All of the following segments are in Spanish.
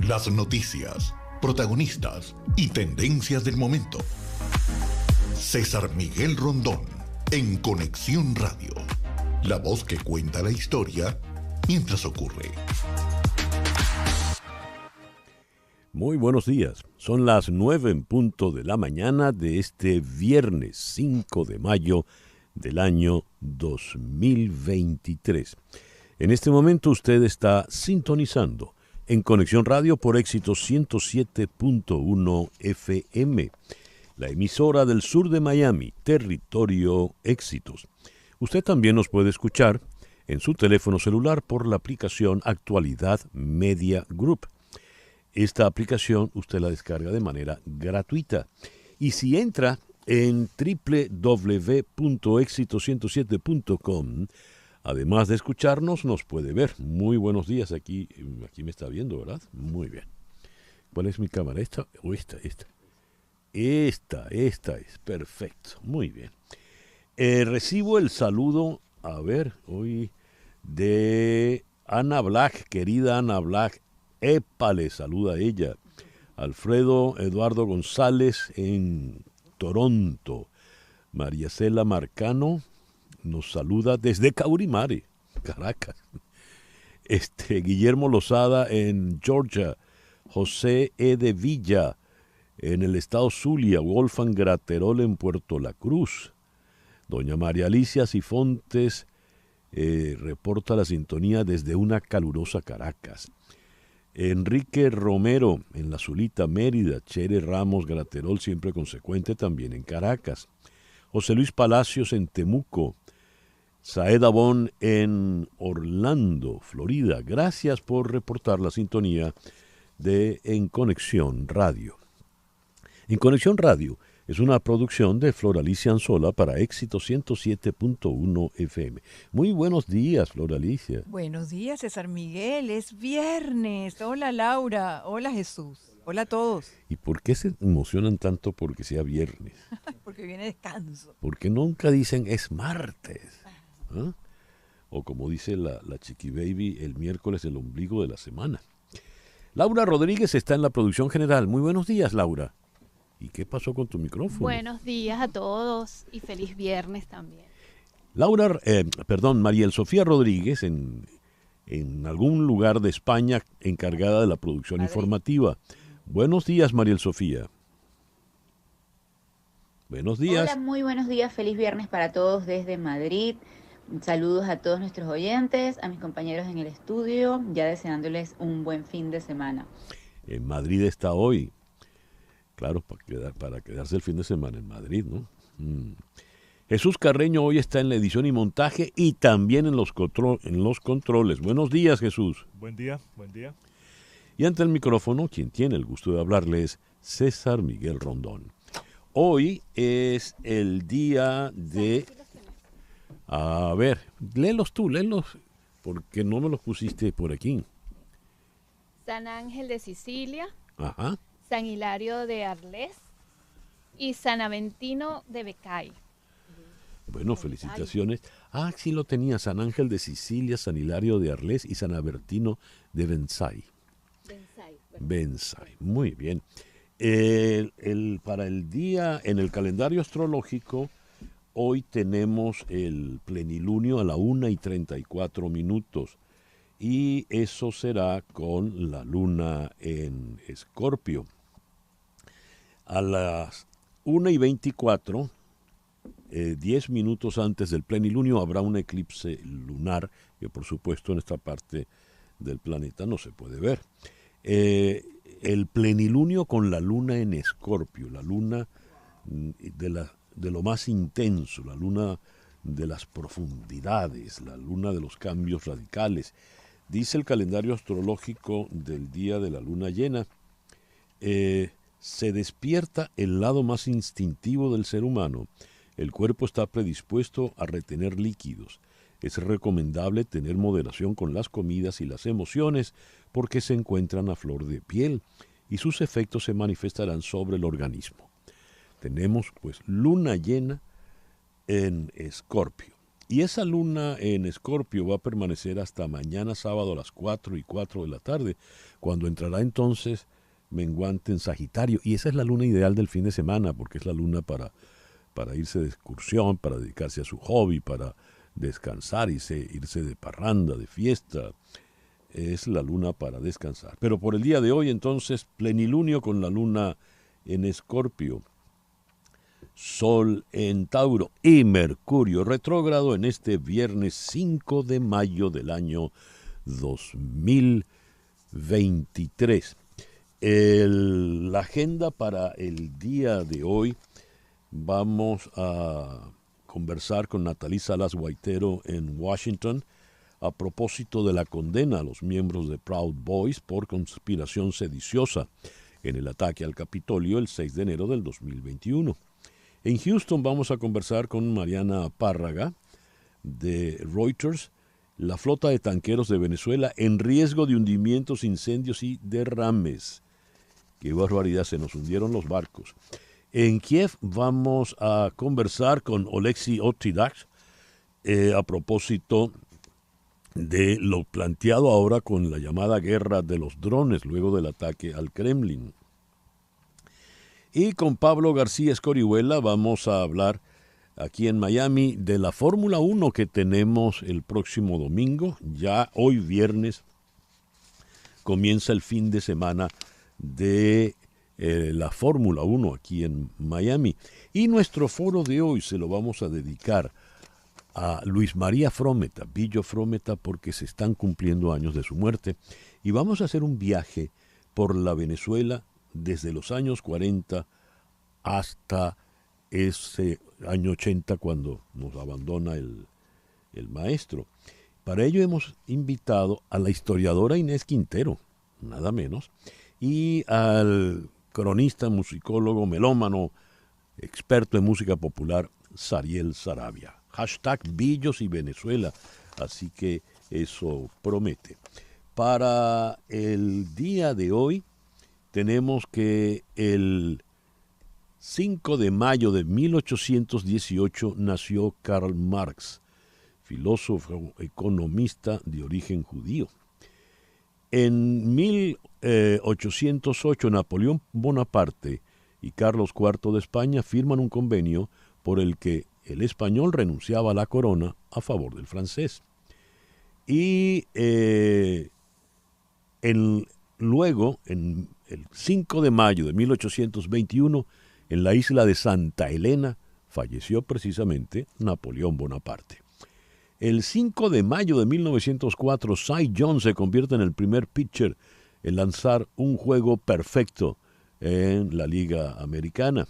Las noticias, protagonistas y tendencias del momento. César Miguel Rondón, en Conexión Radio. La voz que cuenta la historia mientras ocurre. Muy buenos días. Son las 9 en punto de la mañana de este viernes 5 de mayo del año 2023. En este momento usted está sintonizando en Conexión Radio por Éxitos 107.1 FM, la emisora del sur de Miami, territorio Éxitos. Usted también nos puede escuchar en su teléfono celular por la aplicación Actualidad Media Group. Esta aplicación usted la descarga de manera gratuita. Y si entra en www.éxitos107.com, además de escucharnos, nos puede ver. Muy buenos días. Aquí me está viendo, ¿verdad? Muy bien. ¿Cuál es mi cámara? ¿Esta o esta? Esta es. Perfecto. Muy bien. Recibo el saludo, hoy de Ana Black, querida Ana Black. ¡Épale! Saluda a ella. Alfredo Eduardo González en Toronto. María Cela Marcano nos saluda desde Caurimare, Caracas. Guillermo Lozada en Georgia. José E. de Villa en el estado Zulia. Wolfgang Graterol en Puerto La Cruz. Doña María Alicia Cifontes reporta la sintonía desde una calurosa Caracas. Enrique Romero en La Zulita, Mérida. Chere Ramos Graterol, siempre consecuente, también en Caracas. José Luis Palacios en Temuco. Saeda Bon en Orlando, Florida. Gracias por reportar la sintonía de En Conexión Radio. En Conexión Radio es una producción de Flor Alicia Anzola para Éxito 107.1 FM. Muy buenos días, Flor Alicia. Buenos días, César Miguel. Es viernes. Hola, Laura. Hola, Jesús. Hola a todos. ¿Y por qué se emocionan tanto porque sea viernes? Porque viene descanso. Porque nunca dicen es martes. ¿Ah? O como dice la Chiqui Baby, el miércoles el ombligo de la semana. Laura Rodríguez está en la producción general. Muy buenos días, Laura. ¿Y qué pasó con tu micrófono? Buenos días a todos y feliz viernes también. Mariel Sofía Rodríguez en algún lugar de España encargada de la producción informativa. Buenos días, Mariel Sofía. Buenos días. Hola, muy buenos días. Feliz viernes para todos desde Madrid. Saludos a todos nuestros oyentes, a mis compañeros en el estudio, ya deseándoles un buen fin de semana. En Madrid está hoy. Claro, para quedarse el fin de semana en Madrid, ¿no? Jesús Carreño hoy está en la edición y montaje y también en los controles. Buenos días, Jesús. Buen día. Y ante el micrófono, quien tiene el gusto de hablarle es César Miguel Rondón. Hoy es el día de... A ver, léelos, porque no me los pusiste por aquí. San Ángel de Sicilia. Ajá. San Hilario de Arles y San Aventino de Becay. Bueno, felicitaciones. Sí lo tenía, San Ángel de Sicilia, San Hilario de Arles y San Aventino de Bensay. Bensay, muy bien. Para el día, en el calendario astrológico, hoy tenemos el plenilunio a la 1:34. Y eso será con la luna en Escorpio. A las 1:24, 10 minutos antes del plenilunio, habrá un eclipse lunar que, por supuesto, en esta parte del planeta no se puede ver. El plenilunio con la luna en Escorpio, la luna de lo más intenso, la luna de las profundidades, la luna de los cambios radicales. Dice el calendario astrológico del día de la luna llena, se despierta el lado más instintivo del ser humano. El cuerpo está predispuesto a retener líquidos. Es recomendable tener moderación con las comidas y las emociones porque se encuentran a flor de piel y sus efectos se manifestarán sobre el organismo. Tenemos pues luna llena en Escorpio. Y esa luna en Escorpio va a permanecer hasta mañana sábado a las 4:04 de la tarde, cuando entrará entonces menguante en Sagitario. Y esa es la luna ideal del fin de semana, porque es la luna para irse de excursión, para dedicarse a su hobby, para descansar, irse de parranda, de fiesta. Es la luna para descansar. Pero por el día de hoy entonces, plenilunio con la luna en Escorpio, Sol en Tauro y Mercurio retrógrado en este viernes 5 de mayo del año 2023. La agenda para el día de hoy, vamos a conversar con Nathalie Salas Guaitero en Washington a propósito de la condena a los miembros de Proud Boys por conspiración sediciosa en el ataque al Capitolio el 6 de enero del 2021. En Houston vamos a conversar con Mariana Párraga de Reuters, la flota de tanqueros de Venezuela en riesgo de hundimientos, incendios y derrames. ¡Qué barbaridad! Se nos hundieron los barcos. En Kiev vamos a conversar con Oleksiy Otkivak a propósito de lo planteado ahora con la llamada guerra de los drones luego del ataque al Kremlin. Y con Pablo García Escorihuela vamos a hablar aquí en Miami de la Fórmula 1 que tenemos el próximo domingo. Ya hoy viernes comienza el fin de semana de la Fórmula 1 aquí en Miami. Y nuestro foro de hoy se lo vamos a dedicar a Luis María Frometa, Billo Frometa, porque se están cumpliendo años de su muerte. Y vamos a hacer un viaje por la Venezuela desde los años 40 hasta ese año 80 cuando nos abandona el maestro. Para ello hemos invitado a la historiadora Inés Quintero, nada menos, y al cronista, musicólogo, melómano, experto en música popular, Sariel Saravia. #Billos y Venezuela, así que eso promete. Para el día de hoy tenemos que el 5 de mayo de 1818 nació Karl Marx, filósofo economista de origen judío. En 1808 Napoleón Bonaparte y Carlos IV de España firman un convenio por el que el español renunciaba a la corona a favor del francés. Y luego, en el 5 de mayo de 1821, en la isla de Santa Elena, falleció precisamente Napoleón Bonaparte. El 5 de mayo de 1904, Cy Young se convierte en el primer pitcher en lanzar un juego perfecto en la Liga Americana.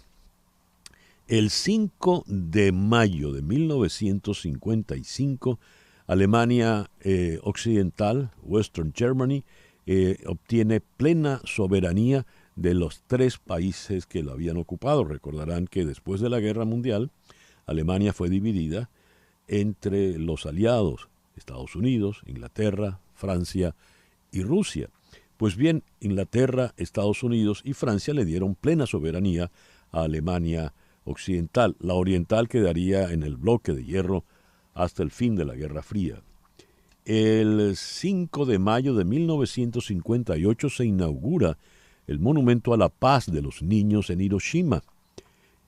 El 5 de mayo de 1955, Alemania Occidental, Western Germany, obtiene plena soberanía de los 3 países que lo habían ocupado. Recordarán que después de la Guerra Mundial, Alemania fue dividida entre los aliados, Estados Unidos, Inglaterra, Francia y Rusia. Pues bien, Inglaterra, Estados Unidos y Francia le dieron plena soberanía a Alemania Occidental. La oriental quedaría en el bloque de hierro hasta el fin de la Guerra Fría. El 5 de mayo de 1958 se inaugura el Monumento a la Paz de los Niños en Hiroshima.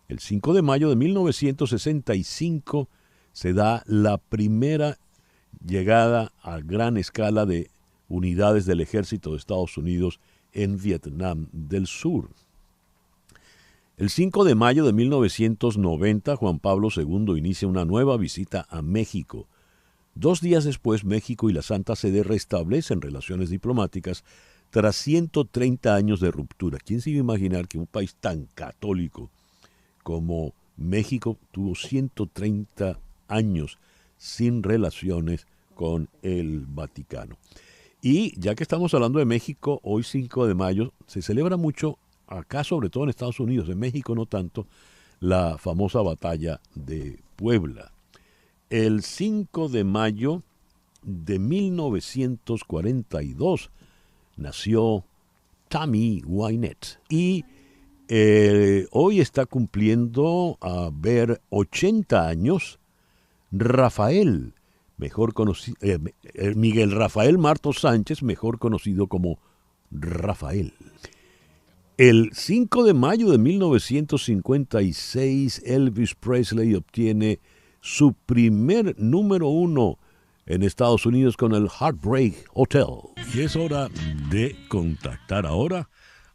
El 5 de mayo de 1965 se da la primera llegada a gran escala de unidades del ejército de Estados Unidos en Vietnam del Sur. El 5 de mayo de 1990, Juan Pablo II inicia una nueva visita a México. 2 días después, México y la Santa Sede restablecen relaciones diplomáticas tras 130 años de ruptura. ¿Quién se iba a imaginar que un país tan católico como México tuvo 130 años sin relaciones con el Vaticano? Y ya que estamos hablando de México, hoy 5 de mayo se celebra mucho, acá sobre todo en Estados Unidos, en México no tanto, la famosa batalla de Puebla. El 5 de mayo de 1942 nació Tammy Wynette y hoy está cumpliendo 80 años Rafael, Miguel Rafael Martos Sánchez, mejor conocido como Rafael. El 5 de mayo de 1956, Elvis Presley obtiene su primer número 1 en Estados Unidos con el Heartbreak Hotel. Y es hora de contactar ahora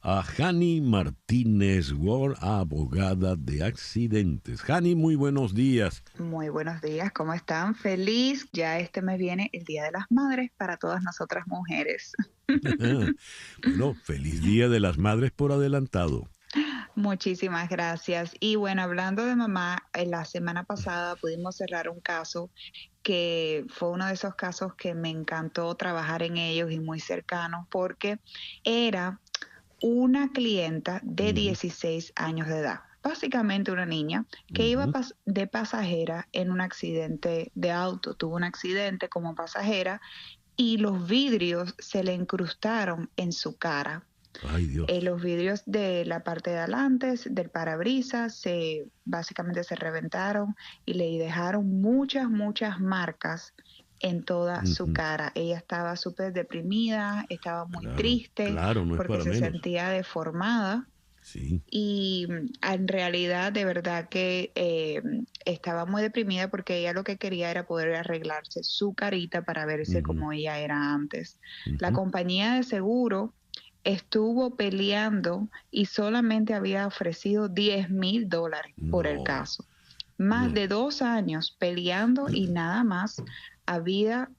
a Jani Martínez Ward, abogada de accidentes. Jani, muy buenos días. Muy buenos días, ¿cómo están? Feliz, ya este mes viene el Día de las Madres para todas nosotras mujeres. Bueno, feliz Día de las Madres por adelantado. Muchísimas gracias. Y bueno, hablando de mamá, la semana pasada pudimos cerrar un caso que fue uno de esos casos que me encantó trabajar en ellos y muy cercanos porque era una clienta de 16 años de edad, básicamente una niña que iba de pasajera en un accidente de auto, tuvo un accidente como pasajera y los vidrios se le incrustaron en su cara. Ay, Dios. Los vidrios de la parte de adelante, del parabrisas, básicamente se reventaron y le dejaron muchas marcas en toda su cara. Ella estaba súper deprimida, estaba muy triste no porque se sentía deformada. Sí. Y en realidad, de verdad que estaba muy deprimida porque ella lo que quería era poder arreglarse su carita para verse como ella era antes. La compañía de seguro estuvo peleando y solamente había ofrecido $10,000 por el caso. Más de 2 años peleando y nada más había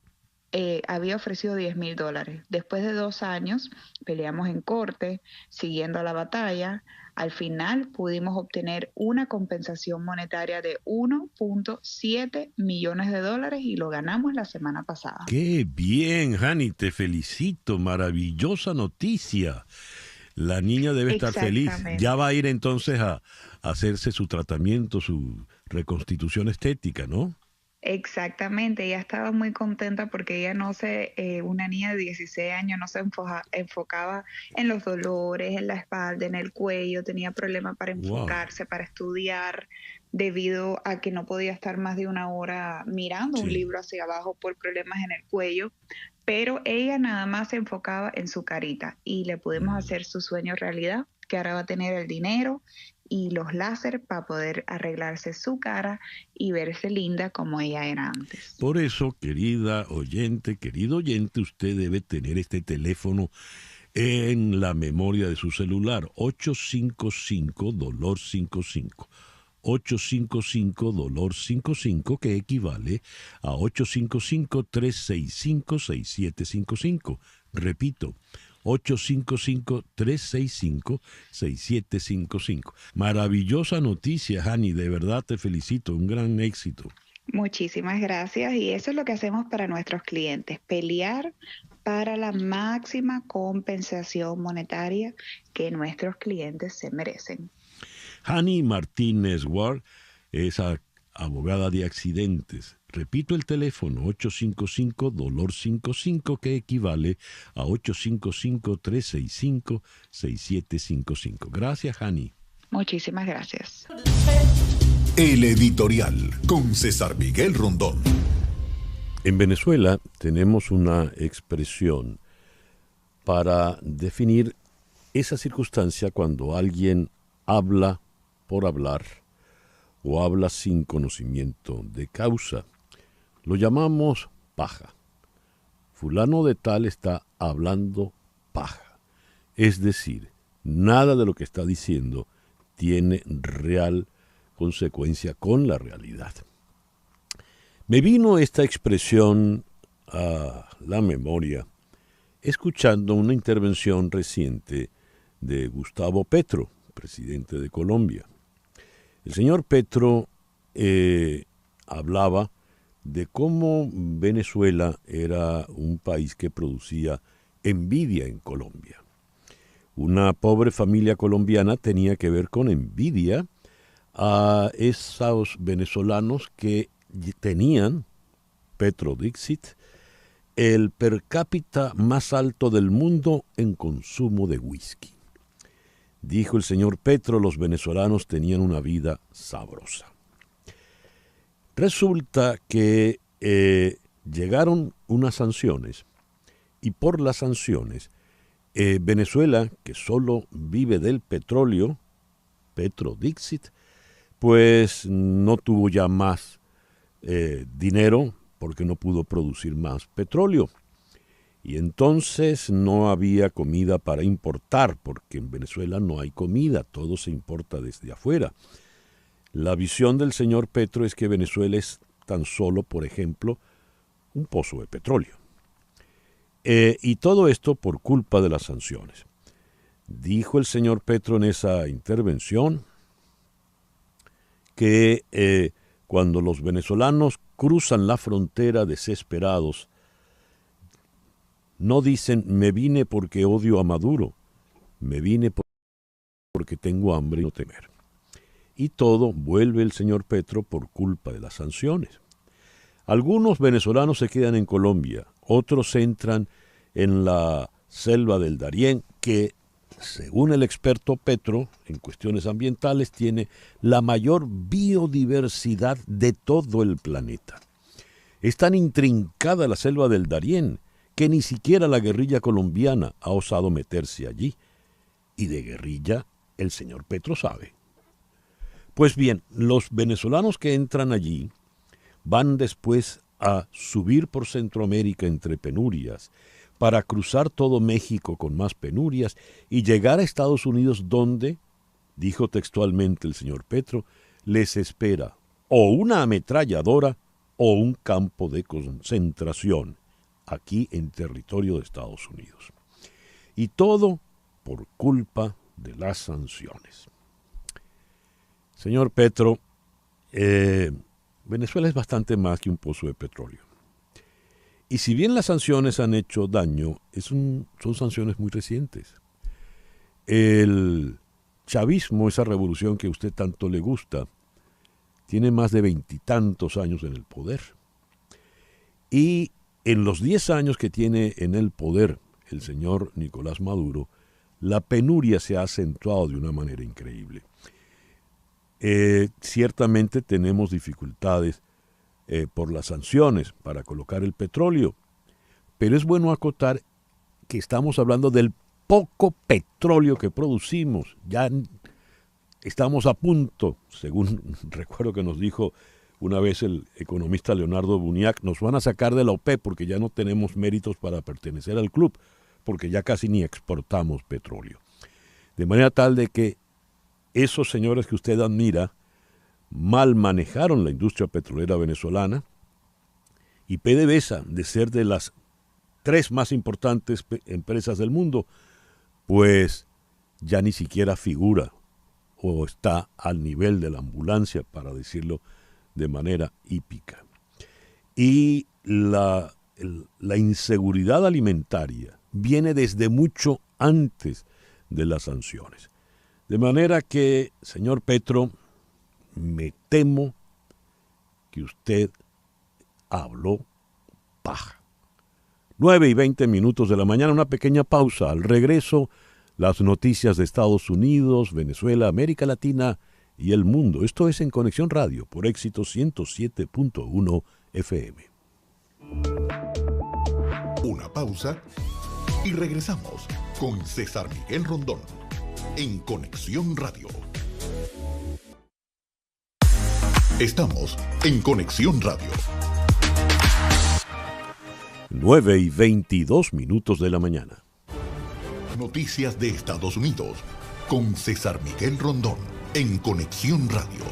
ofrecido $10,000. Después de 2 años peleamos en corte, siguiendo la batalla. Al final pudimos obtener una compensación monetaria de $1.7 millones y lo ganamos la semana pasada. ¡Qué bien, Jani! Te felicito. Maravillosa noticia. La niña debe estar feliz. Ya va a ir entonces a hacerse su tratamiento, su reconstitución estética, ¿no? Exactamente, ella estaba muy contenta porque ella una niña de 16 años no se enfocaba en los dolores, en la espalda, en el cuello, tenía problemas para enfocarse, para estudiar, debido a que no podía estar más de 1 hora mirando un libro hacia abajo por problemas en el cuello, pero ella nada más se enfocaba en su carita y le pudimos hacer su sueño realidad, que ahora va a tener el dinero y los láser para poder arreglarse su cara y verse linda como ella era antes. Por eso, querido oyente, usted debe tener este teléfono en la memoria de su celular, 855-DOLOR55. 855-DOLOR55, que equivale a 855-365-6755. Repito, 855-365-6755. Maravillosa noticia, Jani, de verdad te felicito, un gran éxito. Muchísimas gracias, y eso es lo que hacemos para nuestros clientes, pelear para la máxima compensación monetaria que nuestros clientes se merecen. Jani Martínez Ward es abogada de accidentes. Repito el teléfono, 855-DOLOR55, que equivale a 855-365-6755. Gracias, Jani. Muchísimas gracias. El editorial con César Miguel Rondón. En Venezuela tenemos una expresión para definir esa circunstancia cuando alguien habla por hablar o habla sin conocimiento de causa. Lo llamamos paja. Fulano de tal está hablando paja. Es decir, nada de lo que está diciendo tiene real consecuencia con la realidad. Me vino esta expresión a la memoria escuchando una intervención reciente de Gustavo Petro, presidente de Colombia. El señor Petro hablaba de cómo Venezuela era un país que producía envidia en Colombia. Una pobre familia colombiana tenía que ver con envidia a esos venezolanos que tenían, Petro Dixit, el per cápita más alto del mundo en consumo de whisky. Dijo el señor Petro, los venezolanos tenían una vida sabrosa. Resulta que llegaron unas sanciones y por las sanciones Venezuela, que solo vive del petróleo, Petrodixit, pues no tuvo ya más dinero porque no pudo producir más petróleo. Y entonces no había comida para importar, porque en Venezuela no hay comida, todo se importa desde afuera. La visión del señor Petro es que Venezuela es tan solo, por ejemplo, un pozo de petróleo. Y todo esto por culpa de las sanciones. Dijo el señor Petro en esa intervención que cuando los venezolanos cruzan la frontera desesperados, no dicen, me vine porque odio a Maduro, me vine porque tengo hambre y no temer. Y todo vuelve el señor Petro por culpa de las sanciones. Algunos venezolanos se quedan en Colombia, otros entran en la selva del Darién, que, según el experto Petro, en cuestiones ambientales, tiene la mayor biodiversidad de todo el planeta. Es tan intrincada la selva del Darién que ni siquiera la guerrilla colombiana ha osado meterse allí. Y de guerrilla el señor Petro sabe. Pues bien, los venezolanos que entran allí van después a subir por Centroamérica entre penurias, para cruzar todo México con más penurias y llegar a Estados Unidos donde, dijo textualmente el señor Petro, les espera o una ametralladora o un campo de concentración aquí en territorio de Estados Unidos. Y todo por culpa de las sanciones. Señor Petro, Venezuela es bastante más que un pozo de petróleo. Y si bien las sanciones han hecho daño, son sanciones muy recientes. El chavismo, esa revolución que a usted tanto le gusta, tiene más de 20 y tantos años en el poder. Y en los 10 años que tiene en el poder el señor Nicolás Maduro, la penuria se ha acentuado de una manera increíble. Ciertamente tenemos dificultades por las sanciones para colocar el petróleo, pero es bueno acotar que estamos hablando del poco petróleo que producimos. Ya estamos a punto, según recuerdo que nos dijo una vez el economista Leonardo Buniac, nos van a sacar de la OPEP porque ya no tenemos méritos para pertenecer al club, porque ya casi ni exportamos petróleo. De manera tal de que esos señores que usted admira mal manejaron la industria petrolera venezolana y PDVSA, de ser de las 3 más importantes empresas del mundo, pues ya ni siquiera figura o está al nivel de la ambulancia, para decirlo de manera hípica. Y la inseguridad alimentaria viene desde mucho antes de las sanciones. De manera que, señor Petro, me temo que usted habló paja. 9:20 de la mañana, una pequeña pausa. Al regreso, las noticias de Estados Unidos, Venezuela, América Latina y el mundo. Esto es En Conexión Radio, por Éxito 107.1 FM. Una pausa y regresamos con César Miguel Rondón en Conexión Radio. Estamos en Conexión Radio. 9:22 de la mañana. Noticias de Estados Unidos con César Miguel Rondón en Conexión Radio.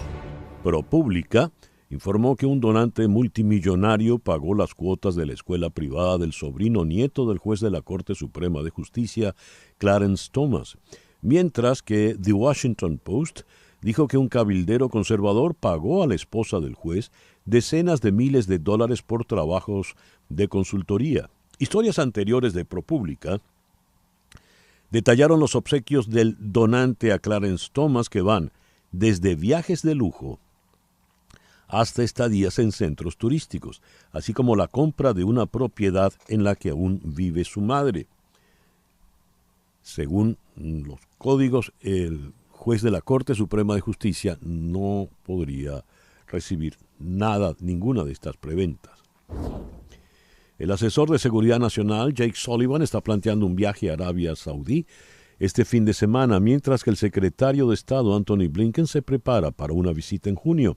ProPublica informó que un donante multimillonario pagó las cuotas de la escuela privada del sobrino nieto del juez de la Corte Suprema de Justicia, Clarence Thomas, mientras que The Washington Post dijo que un cabildero conservador pagó a la esposa del juez decenas de miles de dólares por trabajos de consultoría. Historias anteriores de ProPublica detallaron los obsequios del donante a Clarence Thomas, que van desde viajes de lujo hasta estadías en centros turísticos, así como la compra de una propiedad en la que aún vive su madre. Según los códigos, el juez de la Corte Suprema de Justicia no podría recibir ninguna de estas preventas. El asesor de Seguridad Nacional, Jake Sullivan, está planteando un viaje a Arabia Saudí este fin de semana, mientras que el secretario de Estado, Antony Blinken, se prepara para una visita en junio.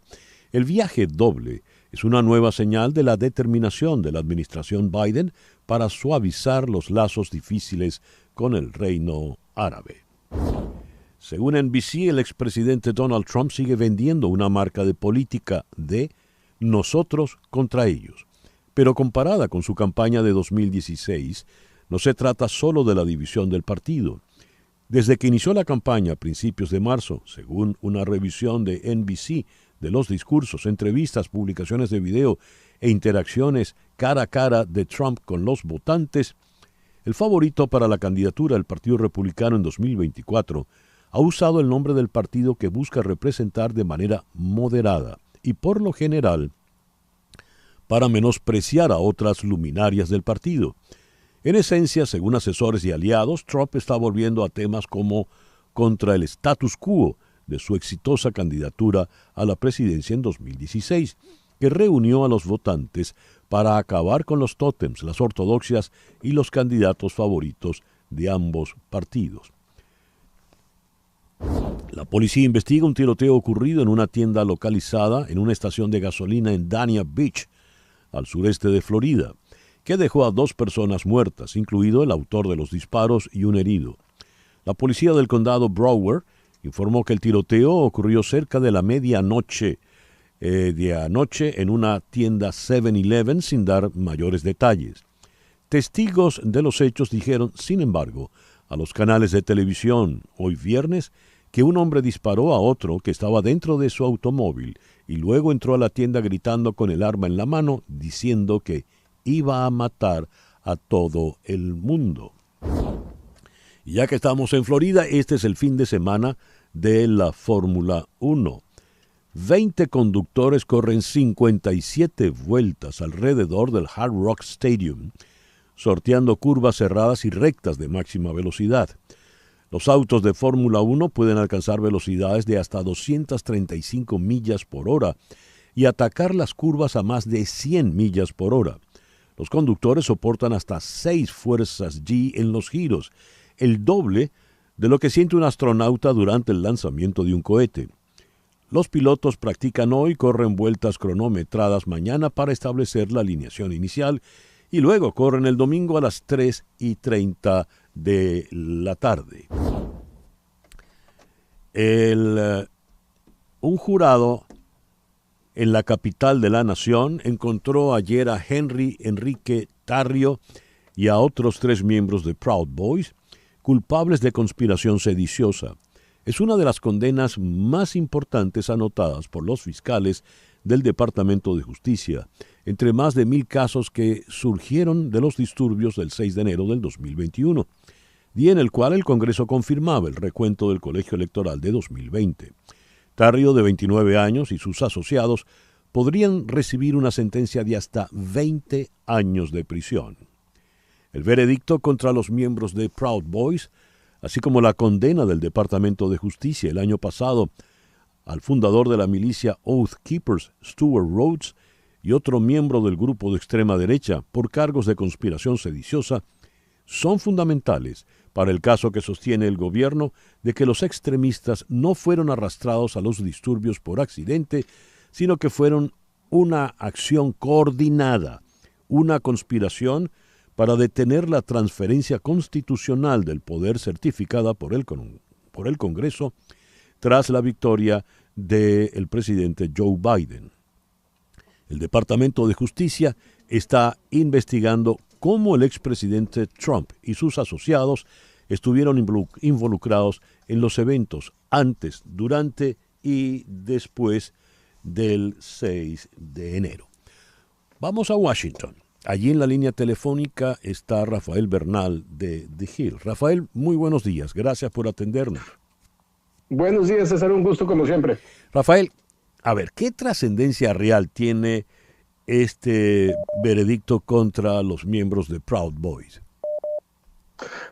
El viaje doble es una nueva señal de la determinación de la administración Biden para suavizar los lazos difíciles con el reino árabe. Según NBC, el expresidente Donald Trump sigue vendiendo una marca de política de nosotros contra ellos. Pero comparada con su campaña de 2016, no se trata solo de la división del partido. Desde que inició la campaña a principios de marzo, según una revisión de NBC de los discursos, entrevistas, publicaciones de video e interacciones cara a cara de Trump con los votantes, el favorito para la candidatura del Partido Republicano en 2024 ha usado el nombre del partido que busca representar de manera moderada y, por lo general, para menospreciar a otras luminarias del partido. En esencia, según asesores y aliados, Trump está volviendo a temas como contra el status quo de su exitosa candidatura a la presidencia en 2016, que reunió a los votantes para acabar con los tótems, las ortodoxias y los candidatos favoritos de ambos partidos. La policía investiga un tiroteo ocurrido en una tienda localizada en una estación de gasolina en Dania Beach, al sureste de Florida, que dejó a 2 personas muertas, incluido el autor de los disparos y un herido. La policía del condado Broward informó que el tiroteo ocurrió cerca de la medianoche de anoche en una tienda 7-Eleven, sin dar mayores detalles. Testigos de los hechos dijeron, sin embargo, a los canales de televisión hoy viernes que un hombre disparó a otro que estaba dentro de su automóvil y luego entró a la tienda gritando con el arma en la mano, diciendo que iba a matar a todo el mundo. Y ya que estamos en Florida, este es el fin de semana de la Fórmula 1. 20 conductores corren 57 vueltas alrededor del Hard Rock Stadium, sorteando curvas cerradas y rectas de máxima velocidad. Los autos de Fórmula 1 pueden alcanzar velocidades de hasta 235 millas por hora y atacar las curvas a más de 100 millas por hora. Los conductores soportan hasta 6 fuerzas G en los giros, el doble de lo que siente un astronauta durante el lanzamiento de un cohete. Los pilotos practican hoy y corren vueltas cronometradas mañana para establecer la alineación inicial y luego corren el domingo a las 3:30 de la tarde. Un jurado en la capital de la nación encontró ayer a Enrique Tarrio y a otros 3 miembros de Proud Boys culpables de conspiración sediciosa. Es una de las condenas más importantes anotadas por los fiscales del Departamento de Justicia, entre más de 1,000 casos que surgieron de los disturbios del 6 de enero del 2021, día en el cual el Congreso confirmaba el recuento del colegio electoral de 2020. Tarrio, de 29 años, y sus asociados podrían recibir una sentencia de hasta 20 años de prisión. El veredicto contra los miembros de Proud Boys, así como la condena del Departamento de Justicia el año pasado al fundador de la milicia Oath Keepers, Stuart Rhodes, y otro miembro del grupo de extrema derecha por cargos de conspiración sediciosa, son fundamentales para el caso que sostiene el gobierno de que los extremistas no fueron arrastrados a los disturbios por accidente, sino que fueron una acción coordinada, una conspiración para detener la transferencia constitucional del poder certificada por el Congreso tras la victoria del presidente Joe Biden. El Departamento de Justicia está investigando cómo el expresidente Trump y sus asociados estuvieron involucrados en los eventos antes, durante y después del 6 de enero. Vamos a Washington. Allí en la línea telefónica está Rafael Bernal de The Hill. Rafael, muy buenos días. Gracias por atendernos. Buenos días, César. Un gusto como siempre. Rafael, a ver, ¿qué trascendencia real tiene este veredicto contra los miembros de Proud Boys?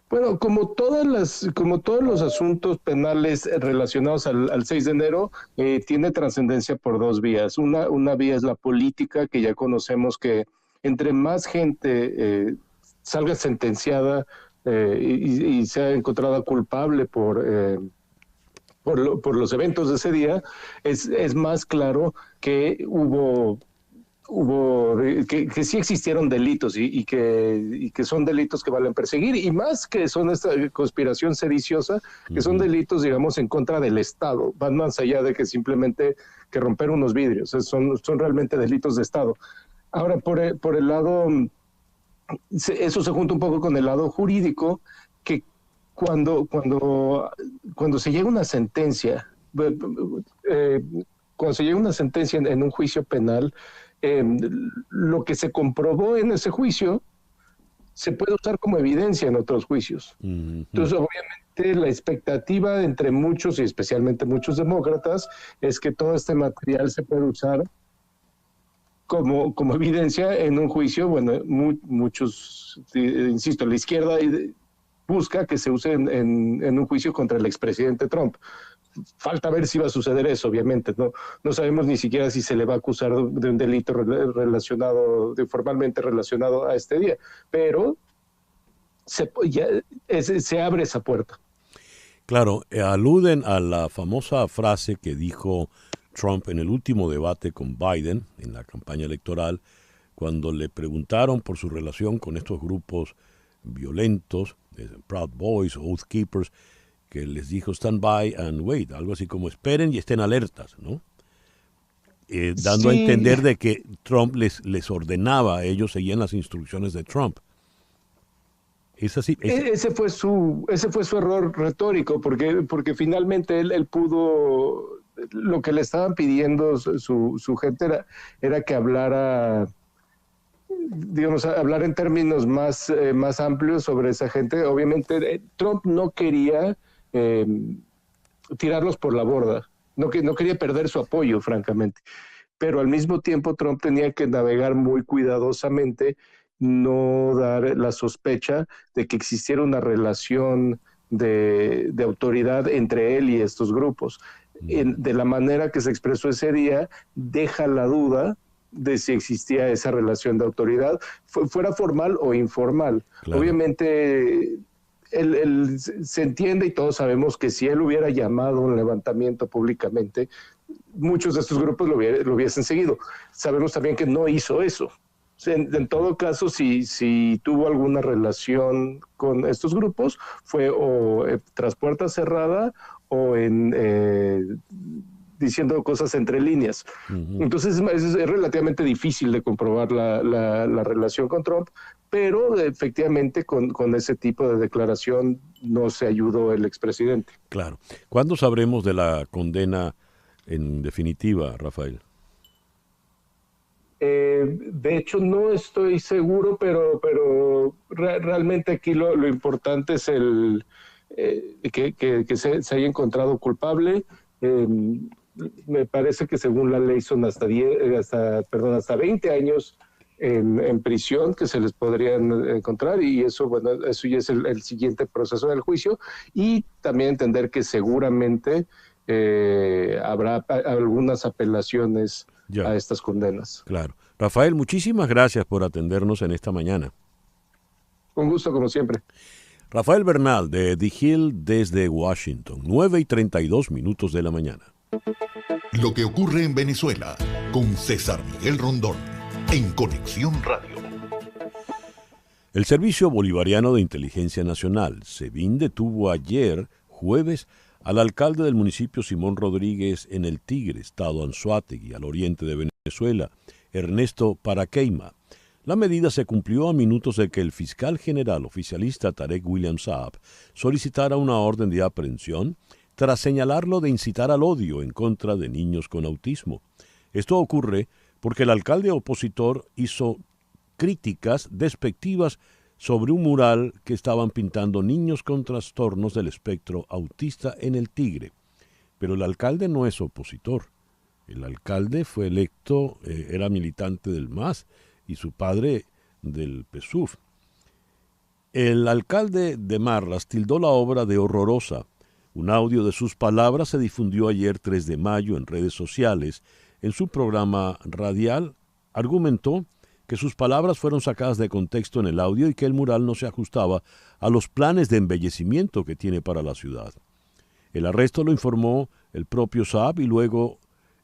Bueno, como todos los asuntos penales relacionados al 6 de enero, tiene trascendencia por dos vías. Una vía es la política, que ya conocemos que entre más gente salga sentenciada y sea encontrada culpable por los eventos de ese día, es más claro que que sí existieron delitos y que son delitos que valen perseguir, y más que son esta conspiración sediciosa, que son delitos, digamos, en contra del Estado, van más allá de que simplemente que romper unos vidrios, son realmente delitos de Estado. Ahora, por el lado, eso se junta un poco con el lado jurídico, que cuando se llega a una sentencia, cuando se llega a una sentencia en un juicio penal, lo que se comprobó en ese juicio se puede usar como evidencia en otros juicios. Entonces, obviamente, la expectativa entre muchos, y especialmente muchos demócratas, es que todo este material se puede usar como evidencia en un juicio. Bueno, muchos, insisto, la izquierda busca que se use en un juicio contra el expresidente Trump. Falta ver si va a suceder eso, obviamente. No sabemos ni siquiera si se le va a acusar de un delito formalmente relacionado a este día, pero se abre esa puerta. Claro, aluden a la famosa frase que dijo Trump en el último debate con Biden en la campaña electoral, cuando le preguntaron por su relación con estos grupos violentos, Proud Boys, Oath Keepers, que les dijo stand by and wait, algo así como esperen y estén alertas, ¿no? Dando a entender de que Trump les ordenaba, ellos seguían las instrucciones de Trump. ¿Es así? Ese fue su error retórico, porque finalmente él pudo, lo que le estaban pidiendo su gente era que hablara, digamos, hablar en términos más amplios sobre esa gente. Obviamente Trump no quería tirarlos por la borda, no quería perder su apoyo, francamente, pero al mismo tiempo Trump tenía que navegar muy cuidadosamente, no dar la sospecha de que existiera una relación de autoridad entre él y estos grupos. De la manera que se expresó ese día, deja la duda de si existía esa relación de autoridad, fuera formal o informal. Claro. Obviamente, él se entiende, y todos sabemos que si él hubiera llamado un levantamiento públicamente, muchos de estos grupos lo hubiesen seguido. Sabemos también que no hizo eso. En todo caso, si tuvo alguna relación con estos grupos, fue o tras puerta cerrada o diciendo cosas entre líneas. Entonces es relativamente difícil de comprobar la relación con Trump, pero efectivamente con ese tipo de declaración no se ayudó el expresidente. Claro. ¿Cuándo sabremos de la condena en definitiva, Rafael? De hecho, no estoy seguro, pero realmente aquí lo importante es que se haya encontrado culpable. Me parece que según la ley son hasta 20 años en prisión que se les podrían encontrar, y eso ya es el siguiente proceso del juicio, y también entender que seguramente habrá algunas apelaciones a estas condenas. Claro. Rafael, muchísimas gracias por atendernos en esta mañana. Un gusto, como siempre. Rafael Bernal, de The Hill, desde Washington, 9:32 de la mañana. Lo que ocurre en Venezuela, con César Miguel Rondón, en Conexión Radio. El Servicio Bolivariano de Inteligencia Nacional, SEBIN, detuvo ayer, jueves, al alcalde del municipio Simón Rodríguez en El Tigre, estado Anzoátegui, al oriente de Venezuela, Ernesto Paraqueima. La medida se cumplió a minutos de que el fiscal general oficialista Tarek William Saab solicitara una orden de aprehensión tras señalarlo de incitar al odio en contra de niños con autismo. Esto ocurre porque el alcalde opositor hizo críticas despectivas sobre un mural que estaban pintando niños con trastornos del espectro autista en El Tigre. Pero el alcalde no es opositor. El alcalde fue electo, era militante del MAS y su padre del PSUV. El alcalde de Marras tildó la obra de horrorosa. Un audio de sus palabras se difundió ayer 3 de mayo en redes sociales. En su programa radial argumentó que sus palabras fueron sacadas de contexto en el audio y que el mural no se ajustaba a los planes de embellecimiento que tiene para la ciudad. El arresto lo informó el propio Saab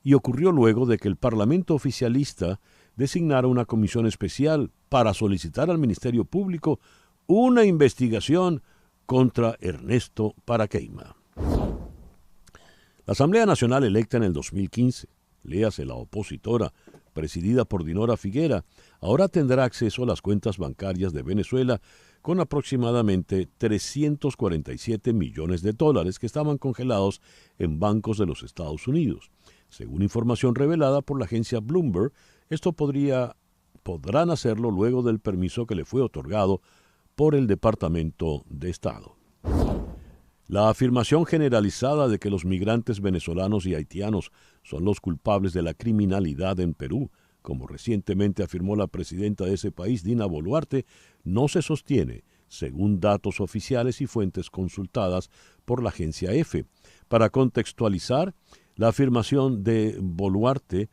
y ocurrió luego de que el Parlamento oficialista designara una comisión especial para solicitar al Ministerio Público una investigación contra Ernesto Paraqueima. La Asamblea Nacional electa en el 2015, léase la opositora, presidida por Dinora Figuera, ahora tendrá acceso a las cuentas bancarias de Venezuela con aproximadamente 347 millones de dólares que estaban congelados en bancos de los Estados Unidos. Según información revelada por la agencia Bloomberg, esto podrán hacerlo luego del permiso que le fue otorgado por el Departamento de Estado. La afirmación generalizada de que los migrantes venezolanos y haitianos son los culpables de la criminalidad en Perú, como recientemente afirmó la presidenta de ese país, Dina Boluarte, no se sostiene, según datos oficiales y fuentes consultadas por la agencia EFE. Para contextualizar, la afirmación de Boluarte,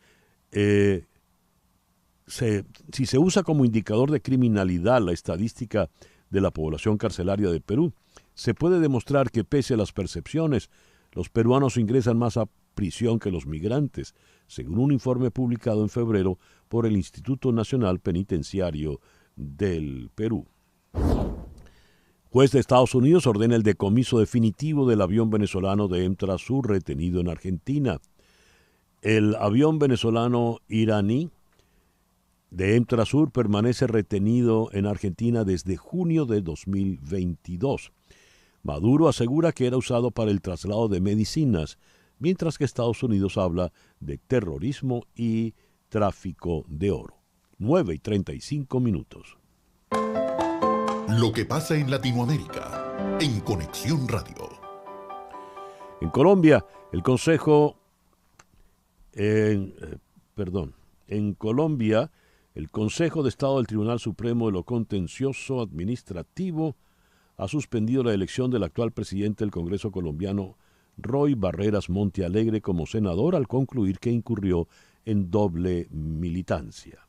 si se usa como indicador de criminalidad la estadística de la población carcelaria de Perú, se puede demostrar que pese a las percepciones, los peruanos ingresan más a prisión que los migrantes, según un informe publicado en febrero por el Instituto Nacional Penitenciario del Perú. Juez de Estados Unidos ordena el decomiso definitivo del avión venezolano de Emtrasur retenido en Argentina. El avión venezolano iraní de Emtrasur permanece retenido en Argentina desde junio de 2022. Maduro asegura que era usado para el traslado de medicinas, mientras que Estados Unidos habla de terrorismo y tráfico de oro. 9:35. Lo que pasa en Latinoamérica, en Conexión Radio. En Colombia, el Consejo de Estado del Tribunal Supremo de lo Contencioso Administrativo ha suspendido la elección del actual presidente del Congreso colombiano, Roy Barreras Montealegre, como senador al concluir que incurrió en doble militancia.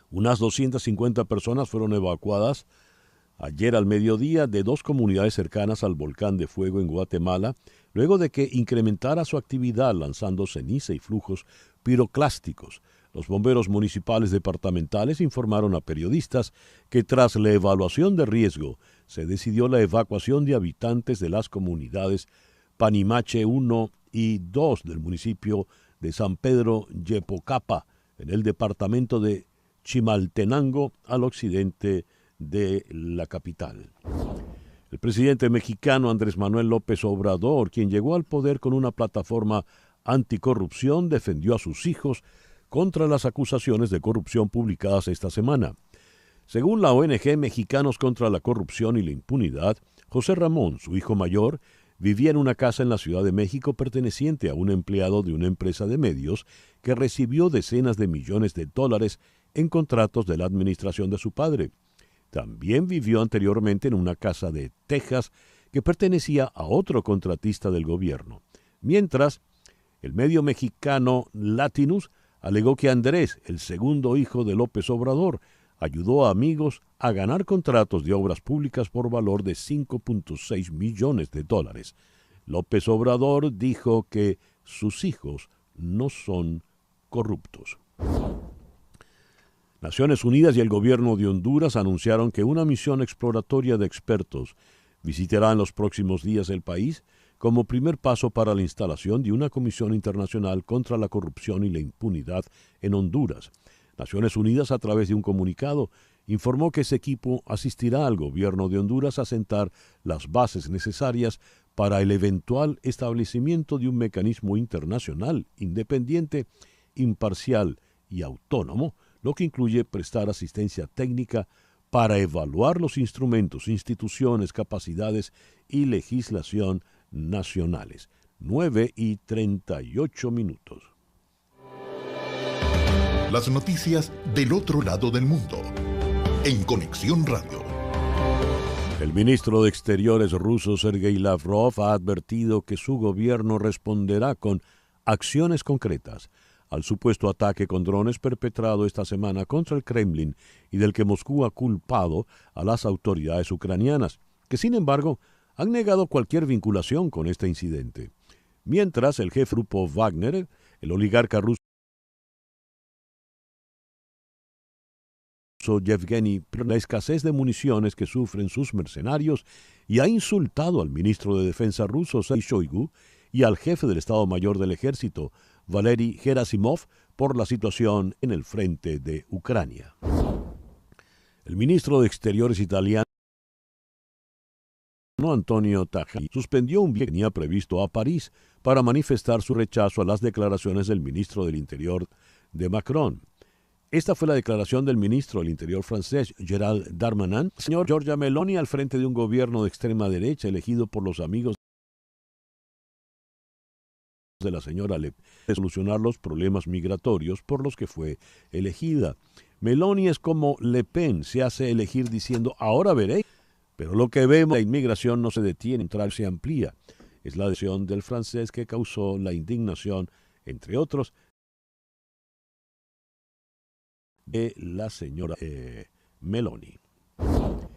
Unas 250 personas fueron evacuadas ayer al mediodía de 2 comunidades cercanas al volcán de fuego en Guatemala, luego de que incrementara su actividad lanzando ceniza y flujos piroclásticos. Los bomberos municipales departamentales informaron a periodistas que tras la evaluación de riesgo se decidió la evacuación de habitantes de las comunidades Panimache 1 y 2 del municipio de San Pedro Yepocapa, en el departamento de Chimaltenango, al occidente de la capital. El presidente mexicano Andrés Manuel López Obrador, quien llegó al poder con una plataforma anticorrupción, defendió a sus hijos contra las acusaciones de corrupción publicadas esta semana. Según la ONG Mexicanos contra la Corrupción y la Impunidad, José Ramón, su hijo mayor, vivía en una casa en la Ciudad de México perteneciente a un empleado de una empresa de medios que recibió decenas de millones de dólares en contratos de la administración de su padre. También vivió anteriormente en una casa de Texas que pertenecía a otro contratista del gobierno. Mientras, el medio mexicano Latinus alegó que Andrés, el segundo hijo de López Obrador, ayudó a amigos a ganar contratos de obras públicas por valor de 5.6 millones de dólares. López Obrador dijo que sus hijos no son corruptos. Naciones Unidas y el gobierno de Honduras anunciaron que una misión exploratoria de expertos visitará en los próximos días el país como primer paso para la instalación de una comisión internacional contra la corrupción y la impunidad en Honduras. Naciones Unidas, a través de un comunicado, informó que ese equipo asistirá al gobierno de Honduras a sentar las bases necesarias para el eventual establecimiento de un mecanismo internacional independiente, imparcial y autónomo, lo que incluye prestar asistencia técnica para evaluar los instrumentos, instituciones, capacidades y legislación nacionales. 9:38. Las noticias del otro lado del mundo. En Conexión Radio. El ministro de Exteriores ruso Sergei Lavrov ha advertido que su gobierno responderá con acciones concretas al supuesto ataque con drones perpetrado esta semana contra el Kremlin y del que Moscú ha culpado a las autoridades ucranianas, que sin embargo han negado cualquier vinculación con este incidente. Mientras, el jefe del grupo Wagner, el oligarca ruso Yevgeny, la escasez de municiones que sufren sus mercenarios, y ha insultado al ministro de Defensa ruso Sergei Shoigu y al jefe del Estado Mayor del Ejército Valery Gerasimov por la situación en el frente de Ucrania. El ministro de Exteriores italiano Antonio Tajani suspendió un viaje que tenía previsto a París para manifestar su rechazo a las declaraciones del ministro del Interior de Macron. Esta fue la declaración del ministro del Interior francés, Gérald Darmanin, señor Giorgia Meloni, al frente de un gobierno de extrema derecha elegido por los amigos de la señora Le Pen, de solucionar los problemas migratorios por los que fue elegida. Meloni es como Le Pen, se hace elegir diciendo, ahora veré, pero lo que vemos, la inmigración no se detiene, se amplía. Es la decisión del francés que causó la indignación, entre otros, de la señora Meloni. Los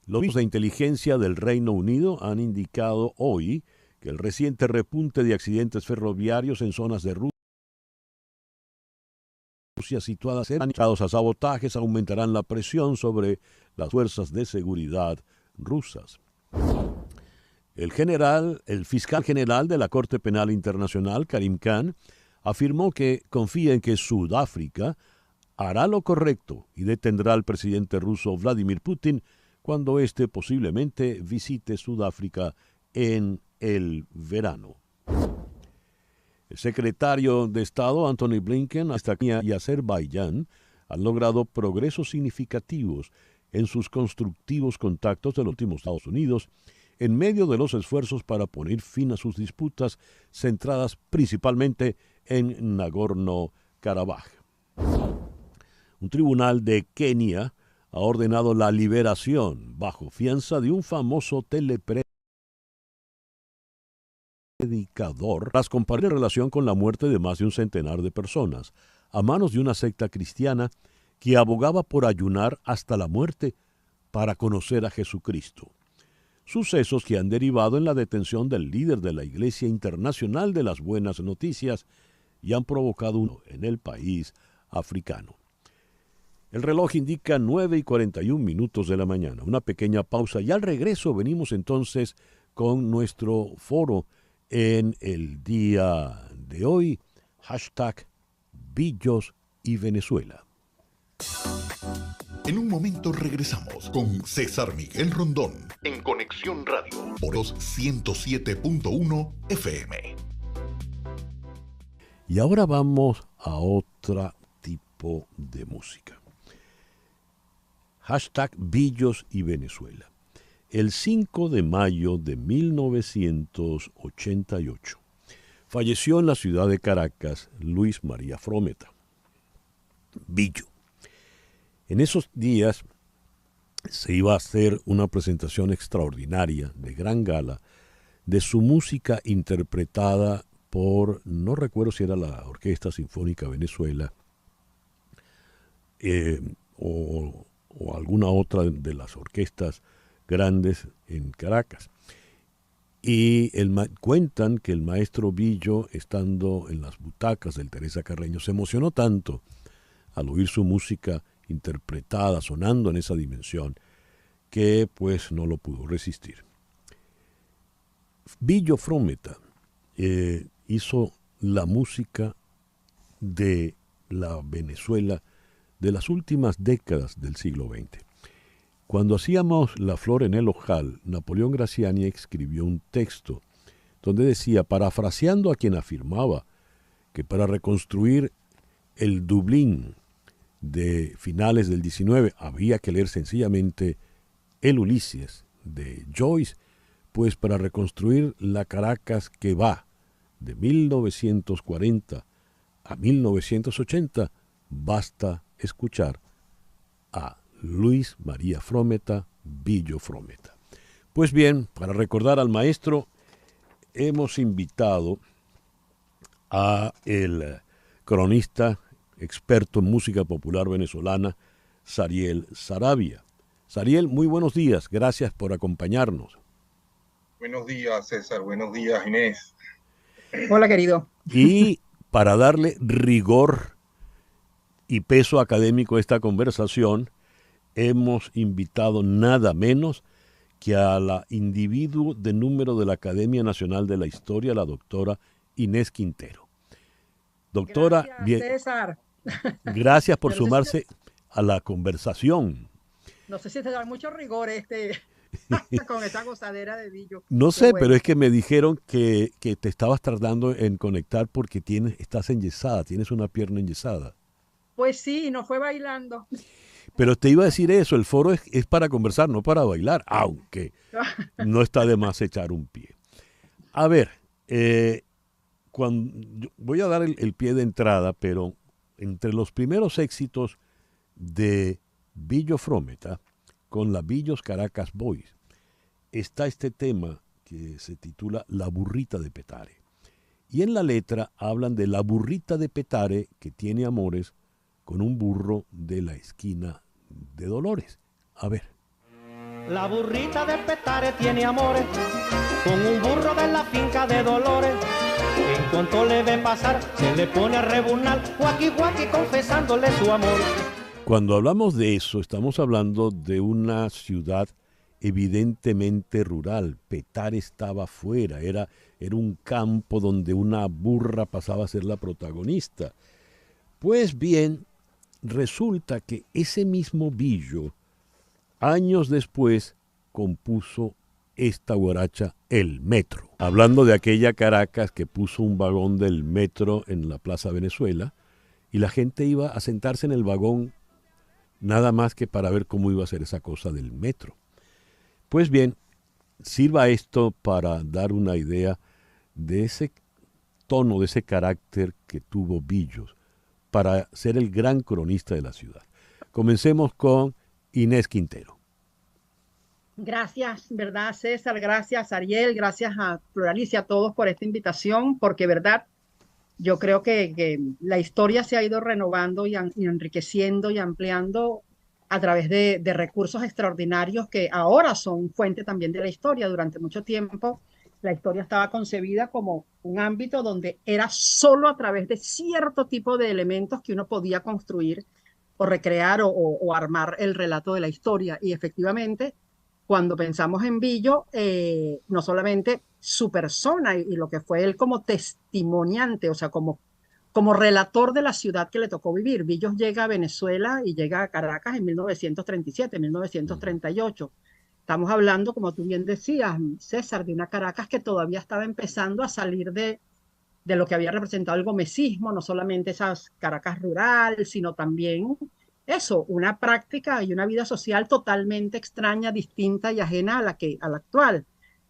servicios de inteligencia del Reino Unido han indicado hoy que el reciente repunte de accidentes ferroviarios en zonas de Rusia situadas a sabotajes aumentarán la presión sobre las fuerzas de seguridad rusas. El fiscal general de la Corte Penal Internacional, Karim Khan, afirmó que confía en que Sudáfrica hará lo correcto y detendrá al presidente ruso Vladimir Putin cuando éste posiblemente visite Sudáfrica en el verano. El secretario de Estado Antony Blinken y Azerbaiyán han logrado progresos significativos en sus constructivos contactos de los últimos Estados Unidos en medio de los esfuerzos para poner fin a sus disputas centradas principalmente en Nagorno-Karabaj. Un tribunal de Kenia ha ordenado la liberación bajo fianza de un famoso telepredicador tras compartir en relación con la muerte de más de un centenar de personas a manos de una secta cristiana que abogaba por ayunar hasta la muerte para conocer a Jesucristo. Sucesos que han derivado en la detención del líder de la Iglesia Internacional de las Buenas Noticias y han provocado uno en el país africano. El reloj indica 9:41 de la mañana. Una pequeña pausa y al regreso venimos entonces con nuestro foro en el día de hoy. #Billos y Venezuela. En un momento regresamos con César Miguel Rondón en Conexión Radio por los 107.1 FM. Y ahora vamos a otro tipo de música. #Billos y Venezuela. El 5 de mayo de 1988 falleció en la ciudad de Caracas Luis María Frometa, Billo. En esos días se iba a hacer una presentación extraordinaria, de gran gala, de su música interpretada por, no recuerdo si era la Orquesta Sinfónica Venezuela o alguna otra de las orquestas grandes en Caracas. Y cuentan que el maestro Billo, estando en las butacas del Teresa Carreño, se emocionó tanto al oír su música interpretada, sonando en esa dimensión, que pues no lo pudo resistir. Billo Frometa hizo la música de la Venezuela de las últimas décadas del siglo XX. Cuando hacíamos La flor en el ojal, Napoleón Graciani escribió un texto donde decía, parafraseando a quien afirmaba que para reconstruir el Dublín de finales del XIX había que leer sencillamente el Ulises de Joyce, pues para reconstruir la Caracas que va de 1940 a 1980 basta escuchar a Luis María Frometa Billo Frometa. Pues bien, para recordar al maestro, hemos invitado a el cronista experto en música popular venezolana, Sariel Saravia. Sariel, muy buenos días, gracias por acompañarnos. Buenos días, César, buenos días, Inés. Hola, querido. Y para darle rigor y peso académico a esta conversación, hemos invitado nada menos que a la individuo de número de la Academia Nacional de la Historia, la doctora Inés Quintero. Doctora, Gracias, bien, César. Gracias por sumarse a la conversación. No sé si te da mucho rigor con esta gozadera de Billo. No sé, bueno. pero es que me dijeron que te estabas tardando en conectar porque estás enyesada, tienes una pierna enyesada. Pues sí, no fue bailando. Pero te iba a decir eso, el foro es para conversar, no para bailar, aunque no está de más echar un pie. A ver, voy a dar el pie de entrada, pero entre los primeros éxitos de Billo Frometa con la Billos Caracas Boys está este tema que se titula La burrita de Petare. Y en la letra hablan de la burrita de Petare que tiene amores con un burro de la esquina de Dolores. A ver. La burrita de Petare tiene amores con un burro de la finca de Dolores. En cuanto le ve pasar, se le pone a rebuznar, guaqui guaqui confesándole su amor. Cuando hablamos de eso, estamos hablando de una ciudad evidentemente rural. Petare estaba afuera, era un campo donde una burra pasaba a ser la protagonista. Pues bien, resulta que ese mismo Billo, años después, compuso esta guaracha, El Metro. Hablando de aquella Caracas que puso un vagón del metro en la Plaza Venezuela y la gente iba a sentarse en el vagón nada más que para ver cómo iba a ser esa cosa del metro. Pues bien, sirva esto para dar una idea de ese tono, de ese carácter que tuvo Billo para ser el gran cronista de la ciudad. Comencemos con Inés Quintero. Gracias, ¿verdad, César? Gracias, Ariel. Gracias a Pluralicia, a todos por esta invitación, porque, ¿verdad? Yo creo que la historia se ha ido renovando y enriqueciendo y ampliando a través de recursos extraordinarios que ahora son fuente también de la historia. Durante mucho tiempo la historia estaba concebida como un ámbito donde era solo a través de cierto tipo de elementos que uno podía construir o recrear o armar el relato de la historia. Y efectivamente, cuando pensamos en Billo, no solamente su persona y lo que fue él como testimoniante, o sea, como relator de la ciudad que le tocó vivir. Billo llega a Venezuela y llega a Caracas en 1937, 1938. Estamos hablando, como tú bien decías, César, de una Caracas que todavía estaba empezando a salir de lo que había representado el gomecismo, no solamente esas Caracas rural, sino también eso, una práctica y una vida social totalmente extraña, distinta y ajena a la actual.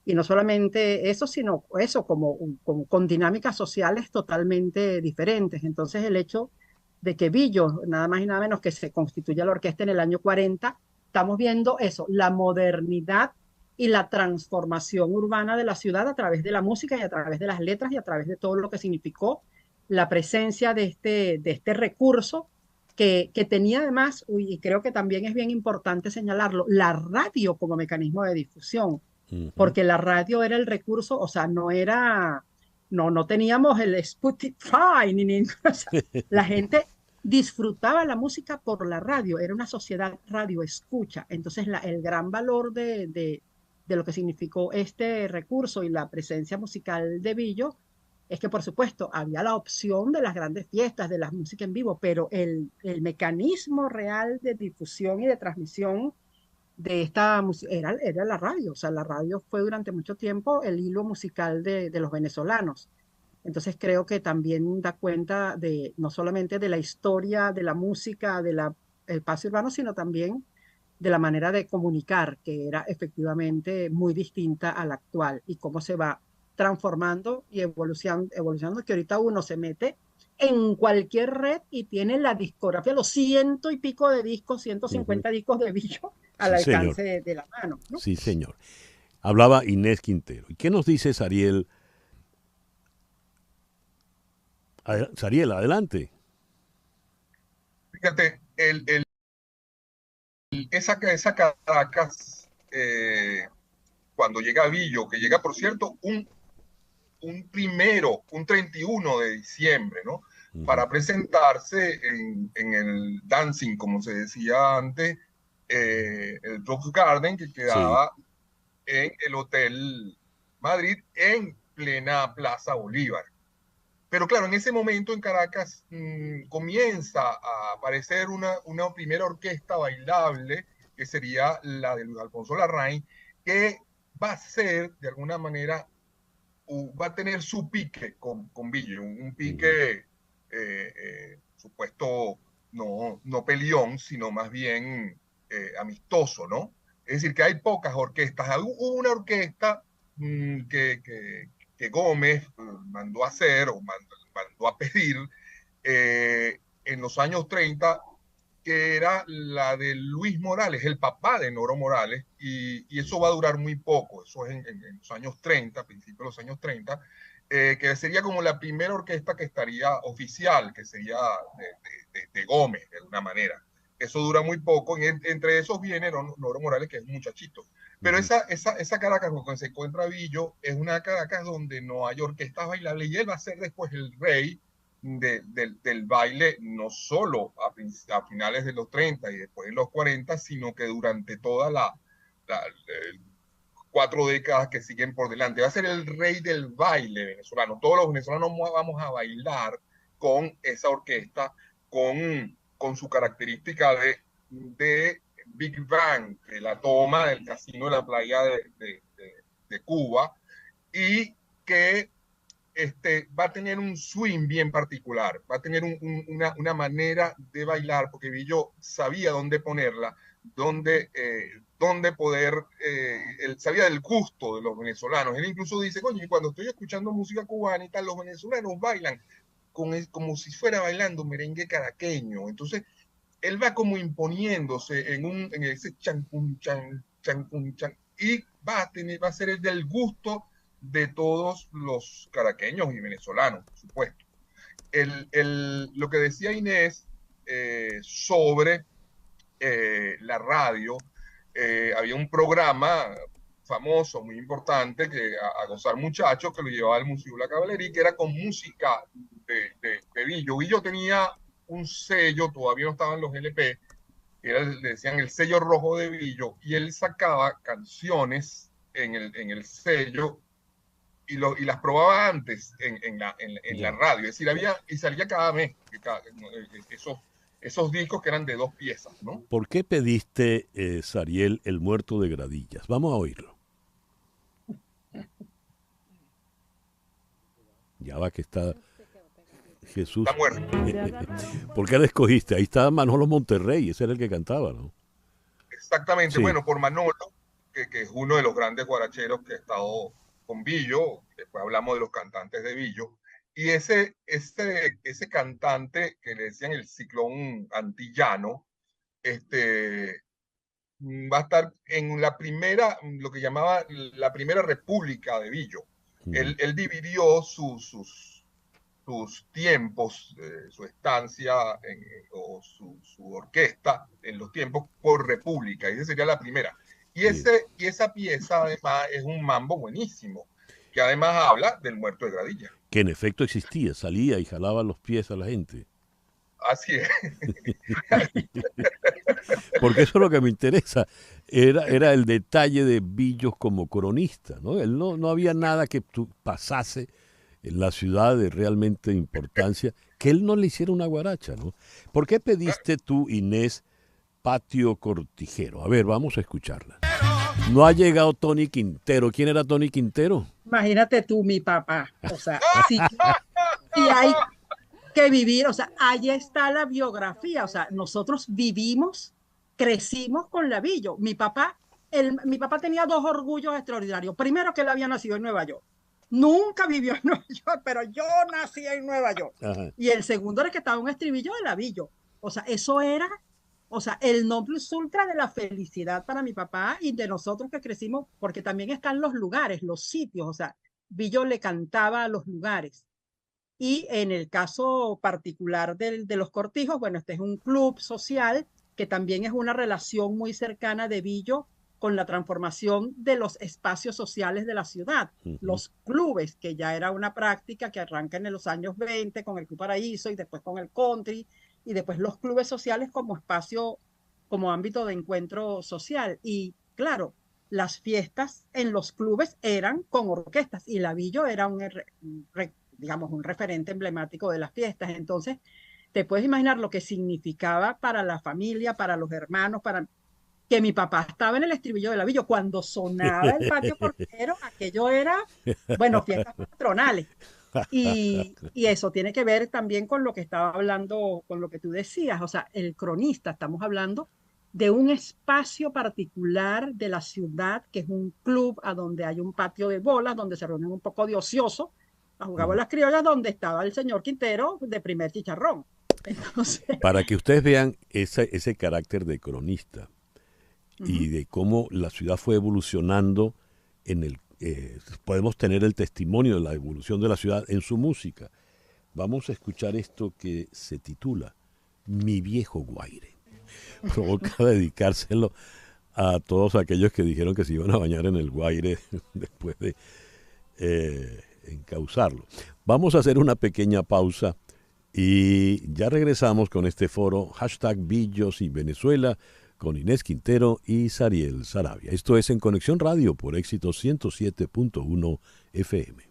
Y no solamente eso, sino eso, como con dinámicas sociales totalmente diferentes. Entonces, el hecho de que Billo, nada más y nada menos que se constituya la orquesta en el año 40, estamos viendo eso, la modernidad y la transformación urbana de la ciudad a través de la música y a través de las letras y a través de todo lo que significó la presencia de este recurso que tenía además, y creo que también es bien importante señalarlo, la radio como mecanismo de difusión. Porque la radio era el recurso, o sea, no teníamos el Spotify ni ninguna cosa. La gente disfrutaba la música por la radio, era una sociedad radio escucha. Entonces el gran valor de lo que significó este recurso y la presencia musical de Billo es que, por supuesto, había la opción de las grandes fiestas, de la música en vivo, pero el mecanismo real de difusión y de transmisión de esta música era la radio. O sea, la radio fue durante mucho tiempo el hilo musical de los venezolanos. Entonces creo que también da cuenta no solamente de la historia, de la música, del espacio urbano, sino también de la manera de comunicar, que era efectivamente muy distinta a la actual, y cómo se va transformando y evolucionando, que ahorita uno se mete en cualquier red y tiene la discografía, los 100 y pico de discos, 150 discos de Billo al Sí, alcance señor. de la mano, ¿no? Sí, señor. Hablaba Inés Quintero. ¿Y qué nos dices, Ariel? Sariel, adelante. Fíjate, esa Caracas, cuando llega a Billo, que llega, por cierto, un 31 de diciembre, ¿no? Para presentarse en el dancing, como se decía antes, el Rose Garden, que Sí. quedaba en el Hotel Madrid, en plena Plaza Bolívar. Pero claro, en ese momento en Caracas comienza a aparecer una primera orquesta bailable, que sería la de Luis Alfonso Larraín, que va a ser, de alguna manera, va a tener su pique con Billo, un pique, supuesto, no peleón, sino más bien amistoso, ¿no? Es decir, que hay pocas orquestas. Hubo una orquesta que Gómez mandó a hacer o mandó a pedir en los años 30, que era la de Luis Morales, el papá de Noro Morales, y eso va a durar muy poco, eso es en los años 30, principios de los años 30, que sería como la primera orquesta que estaría oficial, que sería de Gómez, de alguna manera. Eso dura muy poco, y entre esos viene Noro Morales, que es un muchachito. Pero esa Caracas donde se encuentra Billo es una Caracas donde no hay orquestas bailables, y él va a ser después el rey del baile, no solo a finales de los 30 y después de los 40, sino que durante toda la 4 décadas que siguen por delante. Va a ser el rey del baile venezolano. Todos los venezolanos vamos a bailar con esa orquesta, con su característica de Big Bang, que la toma del casino de la playa de Cuba, y que va a tener un swing bien particular, va a tener una manera de bailar, porque Billo sabía dónde ponerla, dónde poder, él sabía del gusto de los venezolanos. Él incluso dice, coño, y cuando estoy escuchando música cubana y tal, los venezolanos bailan como si fuera bailando merengue caraqueño. Entonces, él va como imponiéndose en ese chancun, chancun, chan, y va a ser el del gusto de todos los caraqueños y venezolanos, por supuesto. Lo que decía Inés sobre la radio, había un programa famoso, muy importante, que a gozar muchachos, que lo llevaba el Museo de la Caballería, que era con música de Billo. Billo tenía un sello, todavía no estaban los LP, le decían el sello rojo de Billo, y él sacaba canciones en el sello y las probaba antes en la radio. Es decir, y salía cada mes esos discos que eran de 2 piezas, ¿no? ¿Por qué pediste, Sariel, El Muerto de Gradillas? Vamos a oírlo. Ya va que está Jesús. Está muerto. ¿Por qué la escogiste? Ahí está Manolo Monterrey, ese era el que cantaba, ¿no? Exactamente, Sí. Bueno, por Manolo, que es uno de los grandes guaracheros que ha estado con Billo. Después hablamos de los cantantes de Billo, y ese cantante que le decían el ciclón antillano, va a estar en lo que llamaba la primera república de Billo. Él dividió sus tiempos, su estancia o su orquesta en los tiempos por república, y esa sería la primera. Y esa pieza además es un mambo buenísimo, que además habla del Muerto de Gradilla. Que en efecto existía, salía y jalaba los pies a la gente. Así es. Porque eso es lo que me interesa. Era el detalle de Billo como cronista, ¿no? Él no había nada que pasase en la ciudad de realmente importancia que él no le hiciera una guaracha, ¿no? ¿Por qué pediste tú, Inés, Patio Cortijero? A ver, vamos a escucharla. No ha llegado Tony Quintero. ¿Quién era Tony Quintero? Imagínate tú, mi papá. O sea, si hay que vivir, o sea, ahí está la biografía. O sea, nosotros vivimos, crecimos con la Billo. Mi papá tenía 2 orgullos extraordinarios. Primero, que él había nacido en Nueva York. Nunca vivió en Nueva York, pero yo nací en Nueva York. Ajá. Y el segundo era que estaba un estribillo de la Billo. O sea, eso era o sea, el non plus ultra de la felicidad para mi papá y de nosotros que crecimos, porque también están los lugares, los sitios, o sea, Billo le cantaba a los lugares. Y en el caso particular de los Cortijos, bueno, este es un club social que también es una relación muy cercana de Billo con la transformación de los espacios sociales de la ciudad. Los clubes, que ya era una práctica que arranca en los años 20 con el Club Paraíso y después con el Country, y después los clubes sociales como espacio, como ámbito de encuentro social. Y claro, las fiestas en los clubes eran con orquestas y la Billo era digamos, un referente emblemático de las fiestas. Entonces, te puedes imaginar lo que significaba para la familia, para los hermanos, para que mi papá estaba en el estribillo de la Billo. Cuando sonaba el patio portero, aquello era, bueno, fiestas patronales. Y eso tiene que ver también con lo que estaba hablando, con lo que tú decías, o sea, el cronista, estamos hablando de un espacio particular de la ciudad, que es un club a donde hay un patio de bolas, donde se reúnen un poco de ocioso, a jugar bolas criollas, donde estaba el señor Quintero de primer chicharrón. Entonces, para que ustedes vean ese carácter de cronista y de cómo la ciudad fue evolucionando podemos tener el testimonio de la evolución de la ciudad en su música. Vamos a escuchar esto que se titula Mi Viejo Guaire. Provoca dedicárselo a todos aquellos que dijeron que se iban a bañar en el Guaire después de encauzarlo. Vamos a hacer una pequeña pausa y ya regresamos con este foro #Billos y Venezuela con Inés Quintero y Sariel Saravia. Esto es En Conexión Radio por Éxitos 107.1 FM.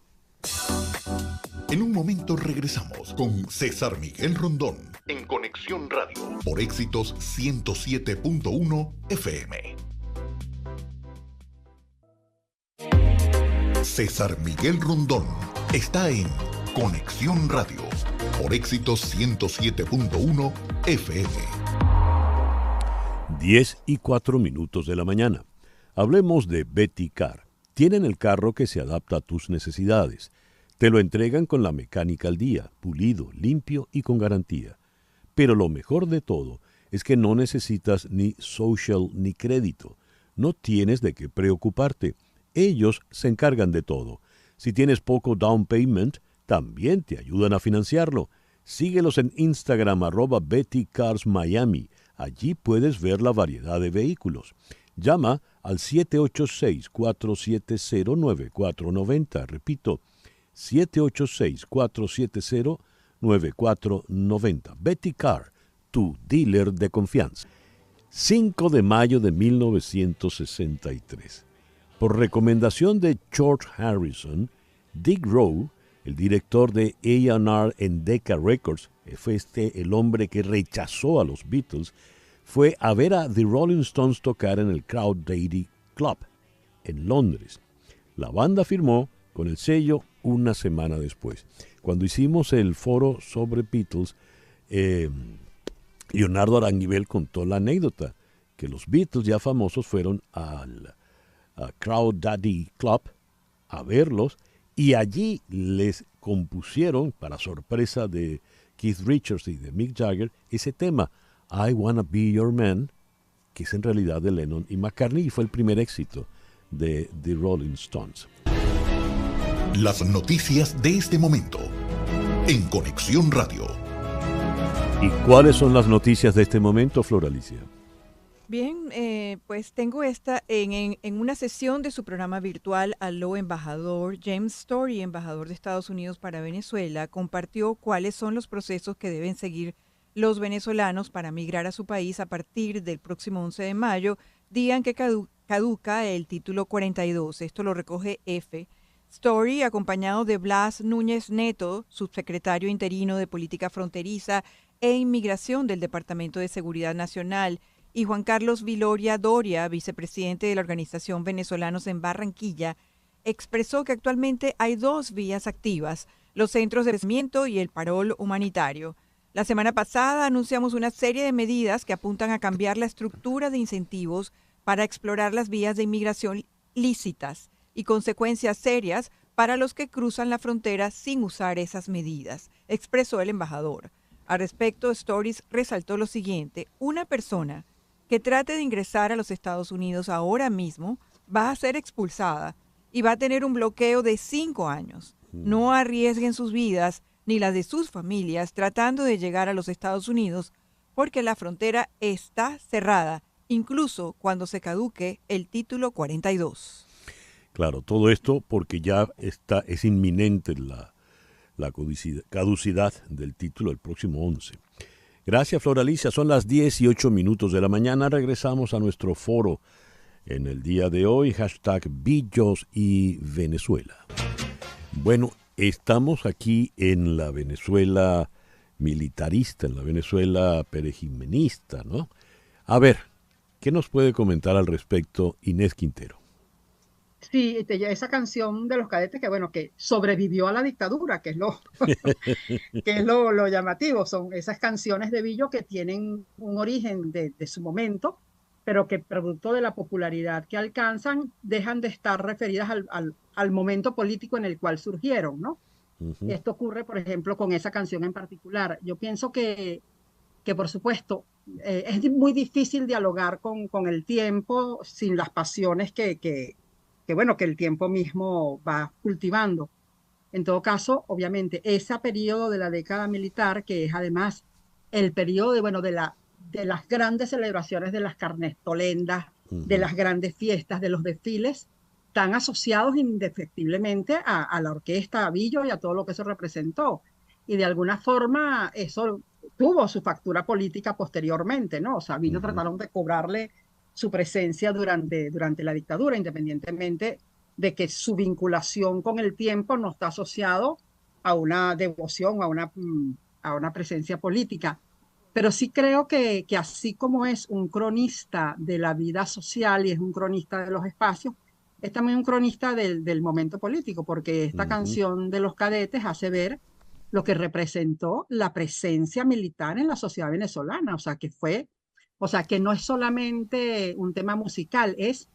En un momento regresamos con César Miguel Rondón en Conexión Radio por Éxitos 107.1 FM. César Miguel Rondón está en Conexión Radio por Éxitos 107.1 FM. 10:04 de la mañana. Hablemos de Betty Car. Tienen el carro que se adapta a tus necesidades. Te lo entregan con la mecánica al día, pulido, limpio y con garantía. Pero lo mejor de todo es que no necesitas ni social ni crédito. No tienes de qué preocuparte. Ellos se encargan de todo. Si tienes poco down payment, también te ayudan a financiarlo. Síguelos en Instagram @BettyCarsMiami. Allí puedes ver la variedad de vehículos. Llama al 786-470-9490. Repito, 786-470-9490. Betty Car, tu dealer de confianza. 5 de mayo de 1963. Por recomendación de George Harrison, Dick Rowe, el director de A&R en Decca Records, fue el hombre que rechazó a los Beatles, fue a ver a The Rolling Stones tocar en el Crawdaddy Club, en Londres. La banda firmó con el sello una semana después. Cuando hicimos el foro sobre Beatles, Leonardo Aranguibel contó la anécdota, que los Beatles ya famosos fueron al Crawdaddy Club a verlos, y allí les compusieron, para sorpresa de Keith Richards y de Mick Jagger, ese tema, I Wanna Be Your Man, que es en realidad de Lennon y McCartney, y fue el primer éxito de The Rolling Stones. Las noticias de este momento en Conexión Radio. ¿Y cuáles son las noticias de este momento, Flor Alicia? Bien, pues tengo esta en una sesión de su programa virtual Aló Embajador. James Story, embajador de Estados Unidos para Venezuela, compartió cuáles son los procesos que deben seguir los venezolanos para migrar a su país a partir del próximo 11 de mayo, día en que caduca el título 42. Esto lo recoge EFE. Story, acompañado de Blas Núñez Neto, subsecretario interino de Política Fronteriza e Inmigración del Departamento de Seguridad Nacional, y Juan Carlos Viloria Doria, vicepresidente de la Organización Venezolanos en Barranquilla, expresó que actualmente hay 2 vías activas, los centros de recibimiento y el parol humanitario. La semana pasada anunciamos una serie de medidas que apuntan a cambiar la estructura de incentivos para explorar las vías de inmigración lícitas y consecuencias serias para los que cruzan la frontera sin usar esas medidas, expresó el embajador. Al respecto, Stories resaltó lo siguiente: una persona que trate de ingresar a los Estados Unidos ahora mismo va a ser expulsada y va a tener un bloqueo de 5 años. No arriesguen sus vidas ni las de sus familias tratando de llegar a los Estados Unidos porque la frontera está cerrada, incluso cuando se caduque el título 42. Claro, todo esto porque ya es inminente la caducidad del título el próximo 11. Gracias, Flor Alicia. Son las 10:08 de la mañana. Regresamos a nuestro foro en el día de hoy. #Billos y Venezuela. Bueno, estamos aquí en la Venezuela militarista, en la Venezuela perejimenista, ¿no? A ver, ¿qué nos puede comentar al respecto Inés Quintero? Sí, esa canción de los cadetes que, bueno, que sobrevivió a la dictadura, que es que es lo llamativo. Son esas canciones de Billo que tienen un origen de su momento, pero que producto de la popularidad que alcanzan, dejan de estar referidas al momento político en el cual surgieron, ¿no? Esto ocurre, por ejemplo, con esa canción en particular. Yo pienso que por supuesto, es muy difícil dialogar con el tiempo sin las pasiones bueno, que el tiempo mismo va cultivando. En todo caso, obviamente, ese periodo de la década militar, que es además el periodo de las grandes celebraciones de las carnestolendas, de las grandes fiestas, de los desfiles, están asociados indefectiblemente a la orquesta, a Billo y a todo lo que eso representó. Y de alguna forma eso tuvo su factura política posteriormente, ¿no? O sea, Billo trataron de cobrarle su presencia durante la dictadura, independientemente de que su vinculación con el tiempo no está asociado a una devoción, a una presencia política. Pero sí creo que así como es un cronista de la vida social y es un cronista de los espacios, es también un cronista del momento político, porque esta canción de los cadetes hace ver lo que representó la presencia militar en la sociedad venezolana, o sea, que no es solamente un tema musical, es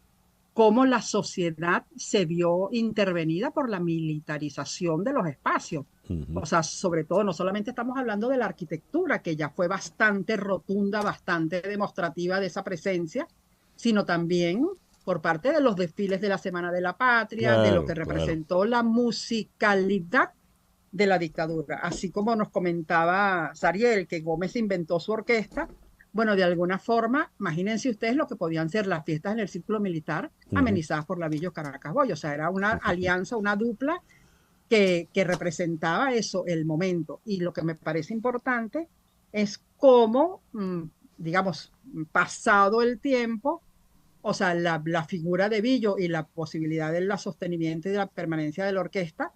cómo la sociedad se vio intervenida por la militarización de los espacios. O sea, sobre todo, no solamente estamos hablando de la arquitectura, que ya fue bastante rotunda, bastante demostrativa de esa presencia, sino también por parte de los desfiles de la Semana de la Patria, de lo que representó la musicalidad de la dictadura. Así como nos comentaba Sariel, que Gómez inventó su orquesta, bueno, de alguna forma, imagínense ustedes lo que podían ser las fiestas en el círculo militar amenizadas por la Billo Caracas Boy. O sea, era una alianza, una dupla que representaba eso, el momento. Y lo que me parece importante es cómo, digamos, pasado el tiempo, o sea, la figura de Billo y la posibilidad del sostenimiento y de la permanencia de la orquesta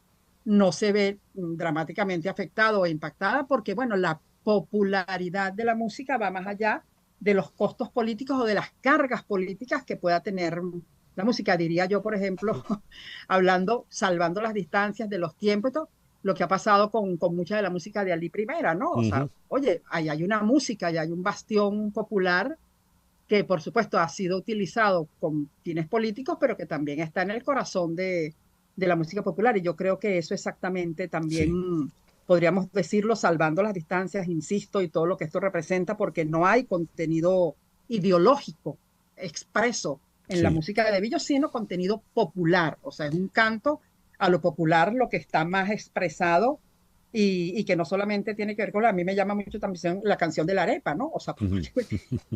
no se ve dramáticamente afectado o impactada porque, bueno, la popularidad de la música va más allá de los costos políticos o de las cargas políticas que pueda tener la música. Diría yo, por ejemplo, salvando las distancias de los tiempos y todo, lo que ha pasado con mucha de la música de Ali Primera, ¿no? O sea, oye, ahí hay una música, y hay un bastión popular que, por supuesto, ha sido utilizado con fines políticos, pero que también está en el corazón de la música popular. Y yo creo que eso exactamente también podríamos decirlo, salvando las distancias, insisto, y todo lo que esto representa, porque no hay contenido ideológico expreso en la música de Billo, sino contenido popular. O sea, es un canto a lo popular, lo que está más expresado y que no solamente tiene que ver con a mí me llama mucho también la canción de la arepa, ¿no? O sea,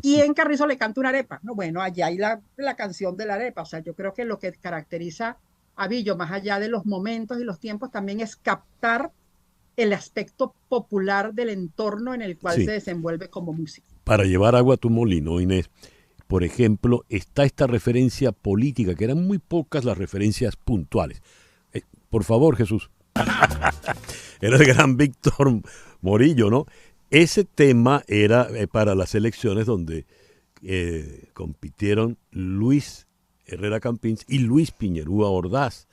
¿quién Carrizo le canta una arepa? No, bueno, allá hay la canción de la arepa. O sea, yo creo que lo que caracteriza a Billo, más allá de los momentos y los tiempos, también es captar el aspecto popular del entorno en el cual se desenvuelve como músico. Para llevar agua a tu molino, Inés, por ejemplo, está esta referencia política, que eran muy pocas las referencias puntuales. Por favor, Jesús. Era el gran Víctor Morillo, ¿no? Ese tema era para las elecciones donde compitieron Luis Herrera Campins y Luis Piñerúa Ordaz.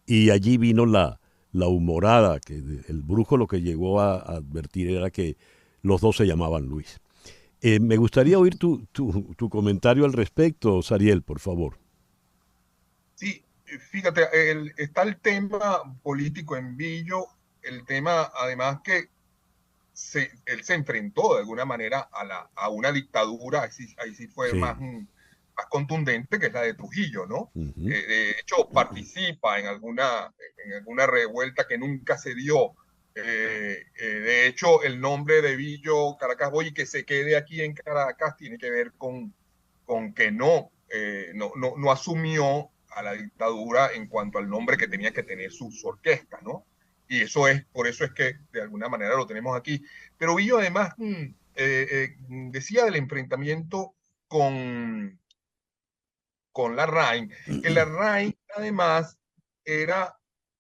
Y allí vino la humorada, que el brujo lo que llegó a advertir era que los dos se llamaban Luis. Me gustaría oír tu comentario al respecto, Sariel, por favor. Sí, fíjate, está el tema político en Billo, el tema además que él se enfrentó de alguna manera a una dictadura, ahí sí fue más contundente, que es la de Trujillo, ¿no? De hecho, participa en alguna revuelta que nunca se dio. De hecho, el nombre de Billo Caracas Boy, que se quede aquí en Caracas, tiene que ver con que no asumió a la dictadura en cuanto al nombre que tenía que tener sus orquestas, ¿no? Y por eso es que de alguna manera lo tenemos aquí. Pero Billo además decía del enfrentamiento con Larraín, que Larraín además era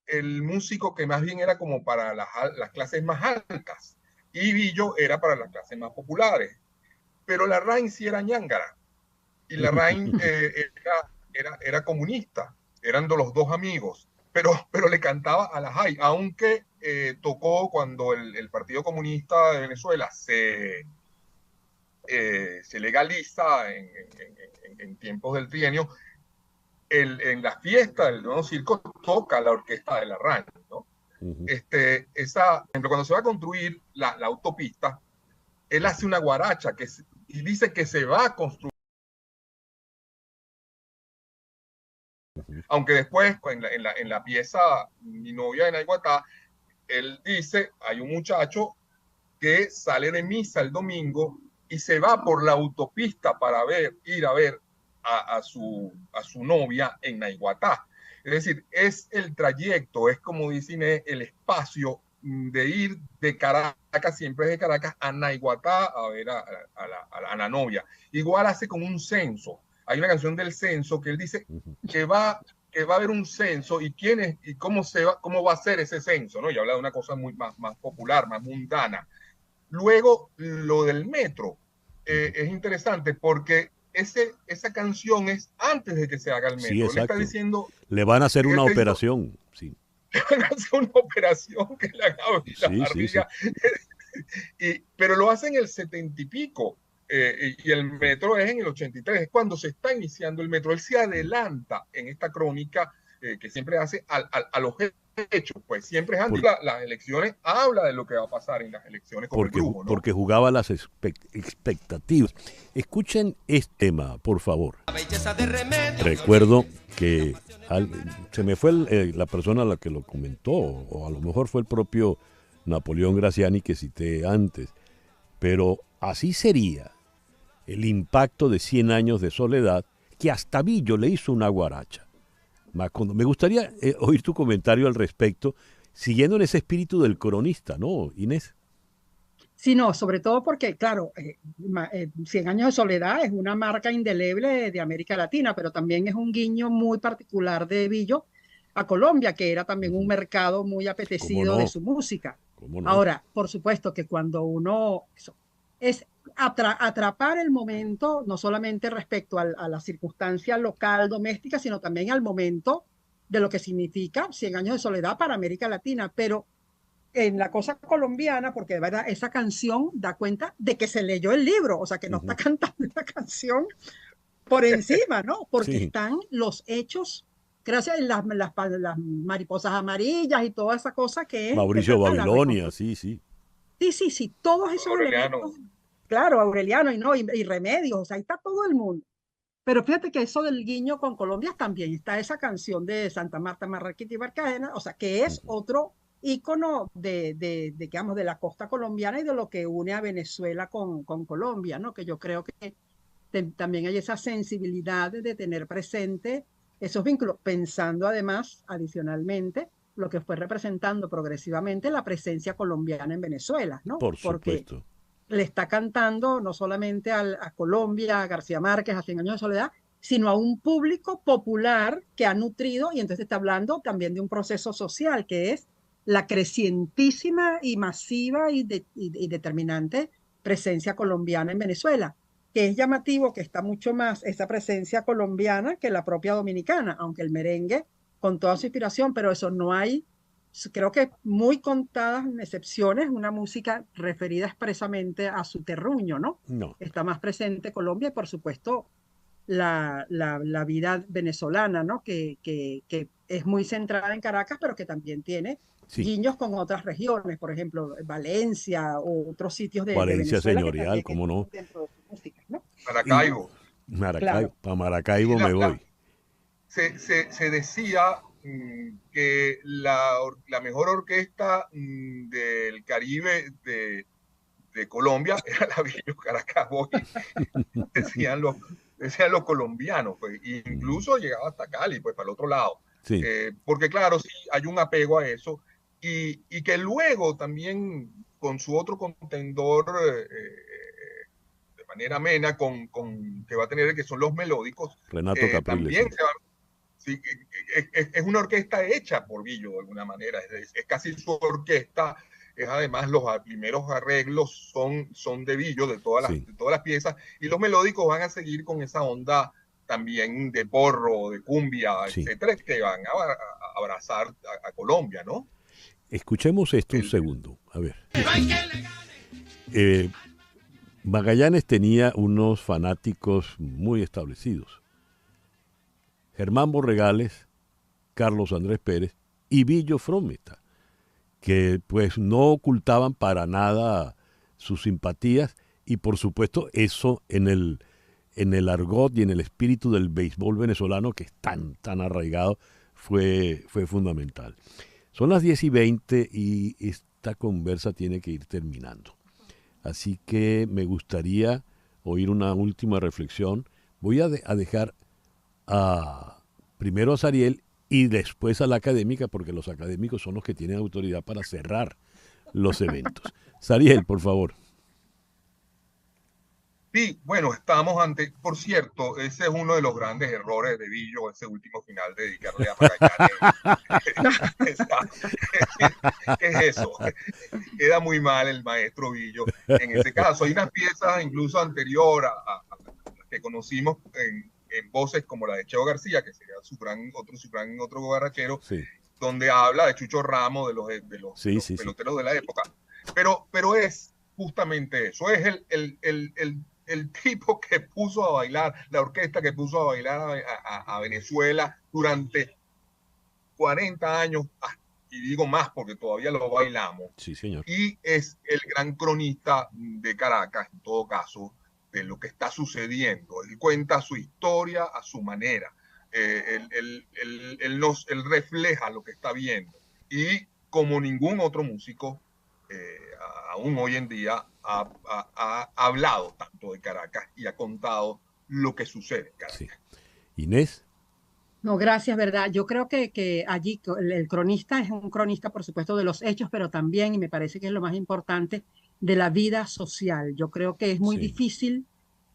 el músico que más bien era como para las clases más altas, y Billo era para las clases más populares. Pero Larraín sí era ñángara, y Larraín era comunista, eran los dos amigos, pero le cantaba a la JAI, aunque tocó cuando el Partido Comunista de Venezuela se legaliza en tiempos del trienio, en la fiesta del Nuevo Circo toca la orquesta de Larraín, ¿no? Cuando se va a construir la autopista, él hace una guaracha y dice que se va a construir. Aunque después, en la pieza Mi novia en Naiguatá, él dice, hay un muchacho que sale de misa el domingo y se va por la autopista para ir a ver a su novia en Naiguatá. Es decir, es el trayecto, es como dicen, el espacio de ir de Caracas, siempre es de Caracas, a Naiguatá a ver a la novia. Igual hace como un censo. Hay una canción del censo que él dice que va a haber un censo y cómo va a ser ese censo, ¿no? Y habla de una cosa más popular, más mundana. Luego, lo del metro es interesante porque esa canción es antes de que se haga el metro. Sí, le está diciendo, le van a hacer una operación. Sí. Le van a hacer una operación que le haga la barriga. Sí. Pero lo hacen en el 70 y pico. Y el metro es en el 83, es cuando se está iniciando el metro. Él se adelanta en esta crónica que siempre hace a los hechos, pues siempre es antes las elecciones, habla de lo que va a pasar en las elecciones con el grupo, ¿no? Porque jugaba las expectativas. Escuchen este tema, por favor. Recuerdo que se me fue la persona a la que lo comentó, o a lo mejor fue el propio Napoleón Graciani que cité antes, pero así sería el impacto de 100 años de soledad, que hasta Billo le hizo una guaracha. Me gustaría oír tu comentario al respecto, siguiendo en ese espíritu del cronista, ¿no, Inés? Sí, no, sobre todo porque, claro, 100 años de soledad es una marca indeleble de América Latina, pero también es un guiño muy particular de Billo a Colombia, que era también un mercado muy apetecido de su música. Ahora, por supuesto que cuando uno... es atrapar el momento, no solamente respecto a la circunstancia local, doméstica, sino también al momento de lo que significa 100 años de soledad para América Latina. Pero en la cosa colombiana, porque de verdad esa canción da cuenta de que se leyó el libro, o sea, que no está cantando la canción por encima, ¿no? Porque están los hechos, gracias a las mariposas amarillas y toda esa cosa que es... Mauricio Babilonia, sí. Sí, todos esos elementos. Claro, Aureliano y Remedios, o sea, ahí está todo el mundo. Pero fíjate que eso del guiño con Colombia también está esa canción de Santa Marta, Marrakech y Barcarena, o sea, que es otro ícono digamos, de la costa colombiana y de lo que une a Venezuela con Colombia, ¿no? Que yo creo que también hay esa sensibilidad de tener presente esos vínculos, pensando además, adicionalmente, lo que fue representando progresivamente la presencia colombiana en Venezuela, ¿no? Por supuesto. Porque le está cantando no solamente a Colombia, a García Márquez, a 100 años de soledad, sino a un público popular que ha nutrido, y entonces está hablando también de un proceso social, que es la crecientísima y masiva y determinante presencia colombiana en Venezuela, que es llamativo que está mucho más esa presencia colombiana que la propia dominicana, aunque el merengue con toda su inspiración, pero eso no hay, creo que muy contadas excepciones, una música referida expresamente a su terruño, ¿no? No. Está más presente Colombia y por supuesto la vida venezolana, ¿no? Que es muy centrada en Caracas, pero que también tiene guiños con otras regiones, por ejemplo, Valencia o otros sitios de Valencia Venezuela señorial, ¿cómo no? Dentro de su música, ¿no? Maracaibo. Claro. Para Maracaibo me voy. Se decía que la mejor orquesta del Caribe de Colombia era la Billo Caracas Boys. decían los colombianos, pues, incluso llegaba hasta Cali, pues para el otro lado. Sí. Porque claro, sí, hay un apego a eso, y que luego también con su otro contendor de manera amena, que va a tener, que son los melódicos, Renato Capriles. también se va. Sí, es una orquesta hecha por Billo de alguna manera, es casi su orquesta. Además, los primeros arreglos son de Billo, de todas las piezas, y los melódicos van a seguir con esa onda también de porro, de cumbia, etcétera, que van a abrazar a Colombia, ¿no? Escuchemos esto un segundo, a ver. Magallanes tenía unos fanáticos muy establecidos. Germán Borregales, Carlos Andrés Pérez y Billo Frometa, que pues no ocultaban para nada sus simpatías, y por supuesto eso en el argot y en el espíritu del béisbol venezolano, que es tan arraigado, fue fundamental. Son las 10:20 y esta conversa tiene que ir terminando. Así que me gustaría oír una última reflexión. Voy a dejar primero a Sariel y después a la académica, porque los académicos son los que tienen autoridad para cerrar los eventos. Sariel, por favor. Sí, bueno, estamos ante, por cierto, ese es uno de los grandes errores de Billo, ese último final de dedicarle a Magallanes. ¿Qué es eso? Queda muy mal el maestro Billo en ese caso. Hay unas piezas incluso anterior a las que conocimos en voces como la de Cheo García, que sería otro guarachero, donde habla de Chucho Ramos, de los peloteros de la época. Pero es justamente eso, es el tipo que puso a bailar, la orquesta que puso a bailar a Venezuela durante 40 años, y digo más porque todavía lo bailamos. Sí, señor. Y es el gran cronista de Caracas, en todo caso, de lo que está sucediendo. Él cuenta su historia a su manera. Él refleja lo que está viendo. Y como ningún otro músico, aún hoy en día, ha hablado tanto de Caracas y ha contado lo que sucede en Caracas. Sí. Inés. No, gracias, ¿verdad? Yo creo que allí el cronista es un cronista, por supuesto, de los hechos, pero también, y me parece que es lo más importante, de la vida social. Yo creo que es muy difícil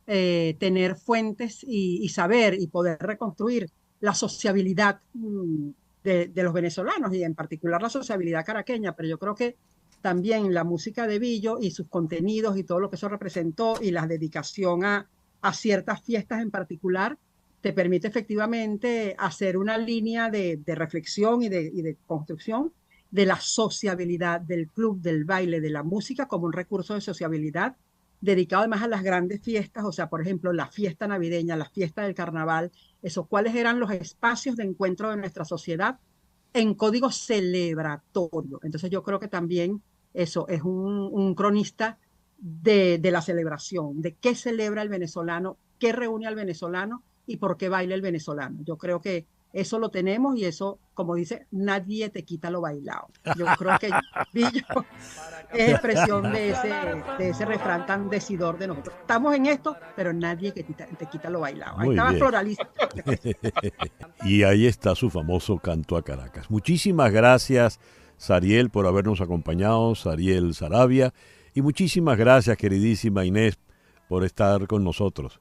tener fuentes y saber y poder reconstruir la sociabilidad de los venezolanos, y en particular la sociabilidad caraqueña, pero yo creo que también la música de Billo y sus contenidos y todo lo que eso representó, y la dedicación a ciertas fiestas en particular, te permite efectivamente hacer una línea de reflexión y de construcción de la sociabilidad del club, del baile, de la música como un recurso de sociabilidad dedicado además a las grandes fiestas, o sea, por ejemplo, la fiesta navideña, la fiesta del carnaval, eso, cuáles eran los espacios de encuentro de nuestra sociedad en código celebratorio. Entonces yo creo que también eso es un cronista de la celebración, de qué celebra el venezolano, qué reúne al venezolano y por qué baila el venezolano. Yo creo que eso lo tenemos, y eso, como dice, nadie te quita lo bailado. Yo creo que Billo es expresión de ese refrán tan decidor de nosotros. Estamos en esto, pero nadie te quita lo bailado. Ahí estaba Floralista. Y ahí está su famoso canto a Caracas. Muchísimas gracias, Sariel, por habernos acompañado, Sariel Saravia, y muchísimas gracias, queridísima Inés, por estar con nosotros.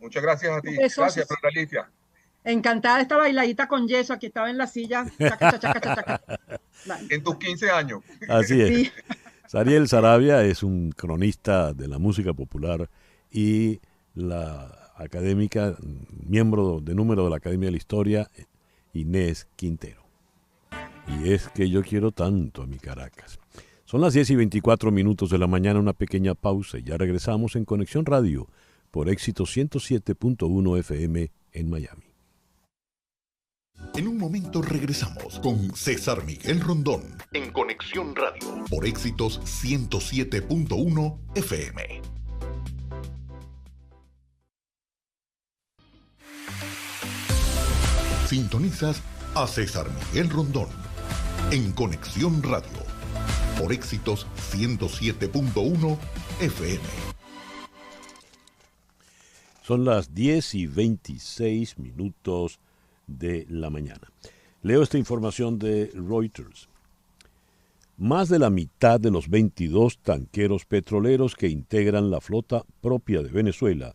Muchas gracias a ti. Gracias, Floralicia. Encantada esta bailadita con yeso. Aquí estaba en la silla. Chaca, chaca, chaca, chaca. En tus 15 años. Así es. Sí. Sariel Saravia es un cronista de la música popular y la académica, miembro de número de la Academia de la Historia, Inés Quintero. Y es que yo quiero tanto a mi Caracas. Son las 10:24 de la mañana, una pequeña pausa, y ya regresamos en Conexión Radio por Éxito 107.1 FM en Miami. En un momento regresamos con César Miguel Rondón en Conexión Radio por Éxitos 107.1 FM. Sintonizas a César Miguel Rondón en Conexión Radio por Éxitos 107.1 FM. Son las 10:26 de la mañana. Leo esta información de Reuters. Más de la mitad de los 22 tanqueros petroleros que integran la flota propia de Venezuela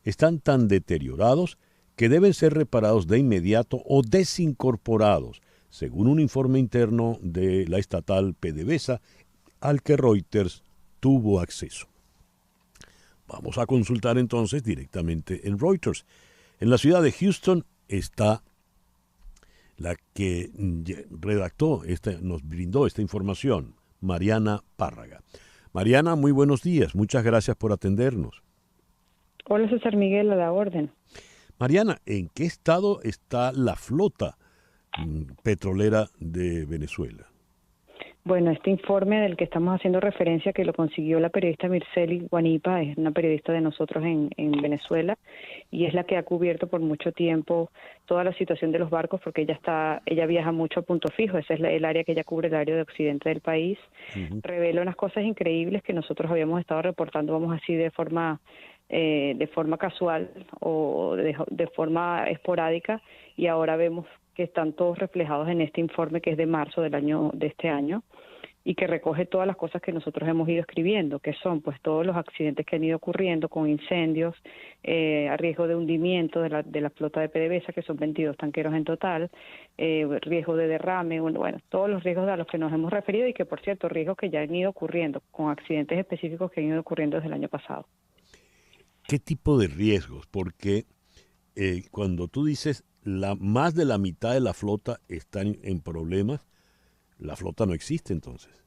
están tan deteriorados que deben ser reparados de inmediato o desincorporados, según un informe interno de la estatal PDVSA al que Reuters tuvo acceso. Vamos a consultar entonces directamente en Reuters. En la ciudad de Houston está la que nos brindó esta información, Mariana Párraga. Mariana, muy buenos días. Muchas gracias por atendernos. Hola, César Miguel, a la orden. Mariana, ¿en qué estado está la flota petrolera de Venezuela? Bueno, este informe del que estamos haciendo referencia, que lo consiguió la periodista Mirceli Guanipa, es una periodista de nosotros en Venezuela, y es la que ha cubierto por mucho tiempo toda la situación de los barcos, porque ella viaja mucho a Punto Fijo, ese es el área que ella cubre, el área de occidente del país. Revela unas cosas increíbles que nosotros habíamos estado reportando, vamos así, de forma casual o de forma esporádica, y ahora vemos que están todos reflejados en este informe que es de marzo de este año y que recoge todas las cosas que nosotros hemos ido escribiendo, que son pues todos los accidentes que han ido ocurriendo con incendios, a riesgo de hundimiento de la flota de PDVSA, que son 22 tanqueros en total, riesgo de derrame, bueno, todos los riesgos a los que nos hemos referido y que, por cierto, riesgos que ya han ido ocurriendo, con accidentes específicos que han ido ocurriendo desde el año pasado. ¿Qué tipo de riesgos? Porque cuando tú dices más de la mitad de la flota está en problemas, la flota no existe entonces.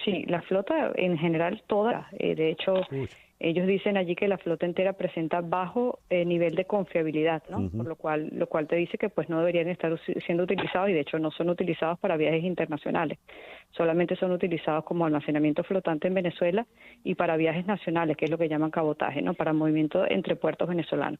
Sí, la flota en general toda, de hecho, ellos dicen allí que la flota entera presenta bajo nivel de confiabilidad, ¿no? Por lo cual te dice que pues no deberían estar siendo utilizados, y de hecho no son utilizados para viajes internacionales, solamente son utilizados como almacenamiento flotante en Venezuela y para viajes nacionales, que es lo que llaman cabotaje, ¿no? Para movimiento entre puertos venezolanos.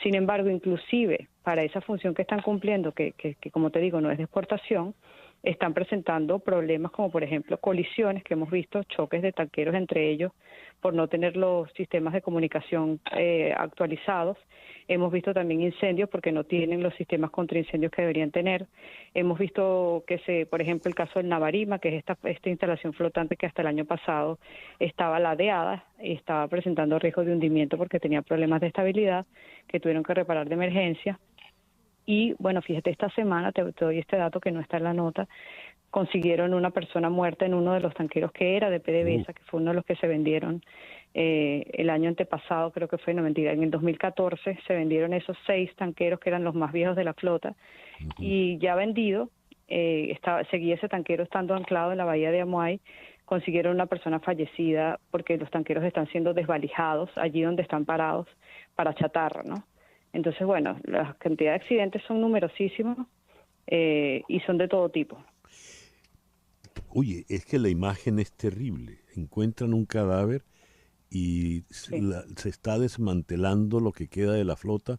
Sin embargo, inclusive para esa función que están cumpliendo, que como te digo no es de exportación, están presentando problemas como por ejemplo colisiones que hemos visto, choques de tanqueros entre ellos por no tener los sistemas de comunicación actualizados. Hemos visto también incendios porque no tienen los sistemas contra incendios que deberían tener. Hemos visto por ejemplo, el caso del Navarima, que es esta instalación flotante que hasta el año pasado estaba ladeada y estaba presentando riesgo de hundimiento porque tenía problemas de estabilidad que tuvieron que reparar de emergencia. Y bueno, fíjate, esta semana, te doy este dato que no está en la nota, consiguieron una persona muerta en uno de los tanqueros que era de PDVSA, que fue uno de los que se vendieron el año antepasado, creo que fue, no mentira, en el 2014 se vendieron esos 6 tanqueros que eran los más viejos de la flota, y ya vendido, seguía ese tanquero estando anclado en la bahía de Amuay, consiguieron una persona fallecida porque los tanqueros están siendo desvalijados allí donde están parados para chatarra, ¿no? Entonces, bueno, la cantidad de accidentes son numerosísimos y son de todo tipo. Oye, es que la imagen es terrible. Encuentran un cadáver y se está desmantelando lo que queda de la flota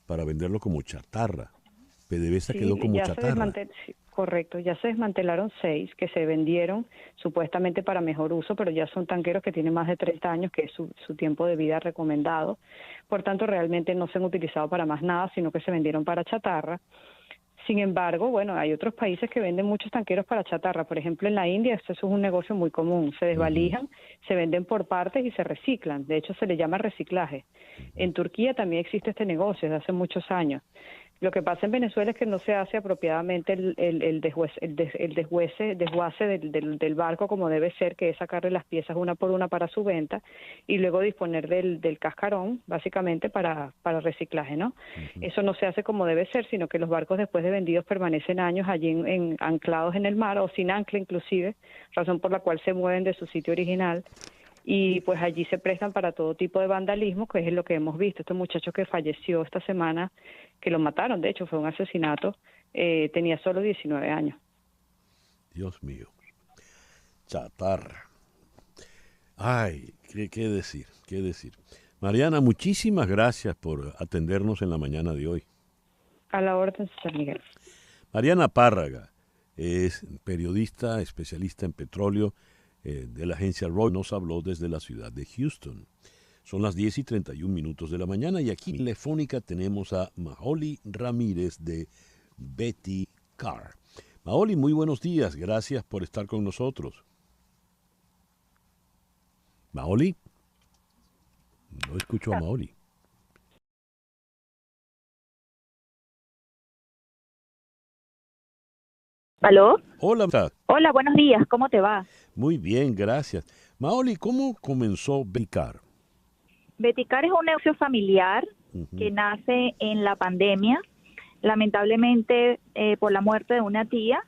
para venderlo como chatarra. PDVSA quedó como chatarra. Correcto, ya se desmantelaron 6 que se vendieron supuestamente para mejor uso, pero ya son tanqueros que tienen más de 30 años, que es su tiempo de vida recomendado. Por tanto, realmente no se han utilizado para más nada, sino que se vendieron para chatarra. Sin embargo, bueno, hay otros países que venden muchos tanqueros para chatarra. Por ejemplo, en la India eso es un negocio muy común. Se desvalijan, se venden por partes y se reciclan. De hecho, se le llama reciclaje. En Turquía también existe este negocio desde hace muchos años. Lo que pasa en Venezuela es que no se hace apropiadamente el desguace del barco como debe ser, que es sacarle las piezas una por una para su venta y luego disponer del cascarón, básicamente para reciclaje, ¿no? Eso no se hace como debe ser, sino que los barcos después de vendidos permanecen años allí anclados en el mar o sin ancla inclusive, razón por la cual se mueven de su sitio original. y pues allí se prestan para todo tipo de vandalismo, que es lo que hemos visto. Este muchacho que falleció esta semana, que lo mataron, de hecho fue un asesinato, tenía solo 19 años. Dios mío. Chatarra. Ay, ¿qué decir? ¿Qué decir? Mariana, muchísimas gracias por atendernos en la mañana de hoy. A la orden, señor Miguel. Mariana Párraga es periodista, especialista en petróleo de la agencia Reuters. Nos habló desde la ciudad de Houston. Son las 10:31 de la mañana y aquí en Telefónica tenemos a Maoli Ramírez de Betty Carr. Maoli, muy buenos días. Gracias por estar con nosotros. Maoli. No escucho a Maoli. ¿Aló? Hola. Hola, buenos días. ¿Cómo te va? Muy bien, gracias. Maoli, ¿cómo comenzó Betty Carr? Betty Carr es un negocio familiar que nace en la pandemia. Lamentablemente, por la muerte de una tía,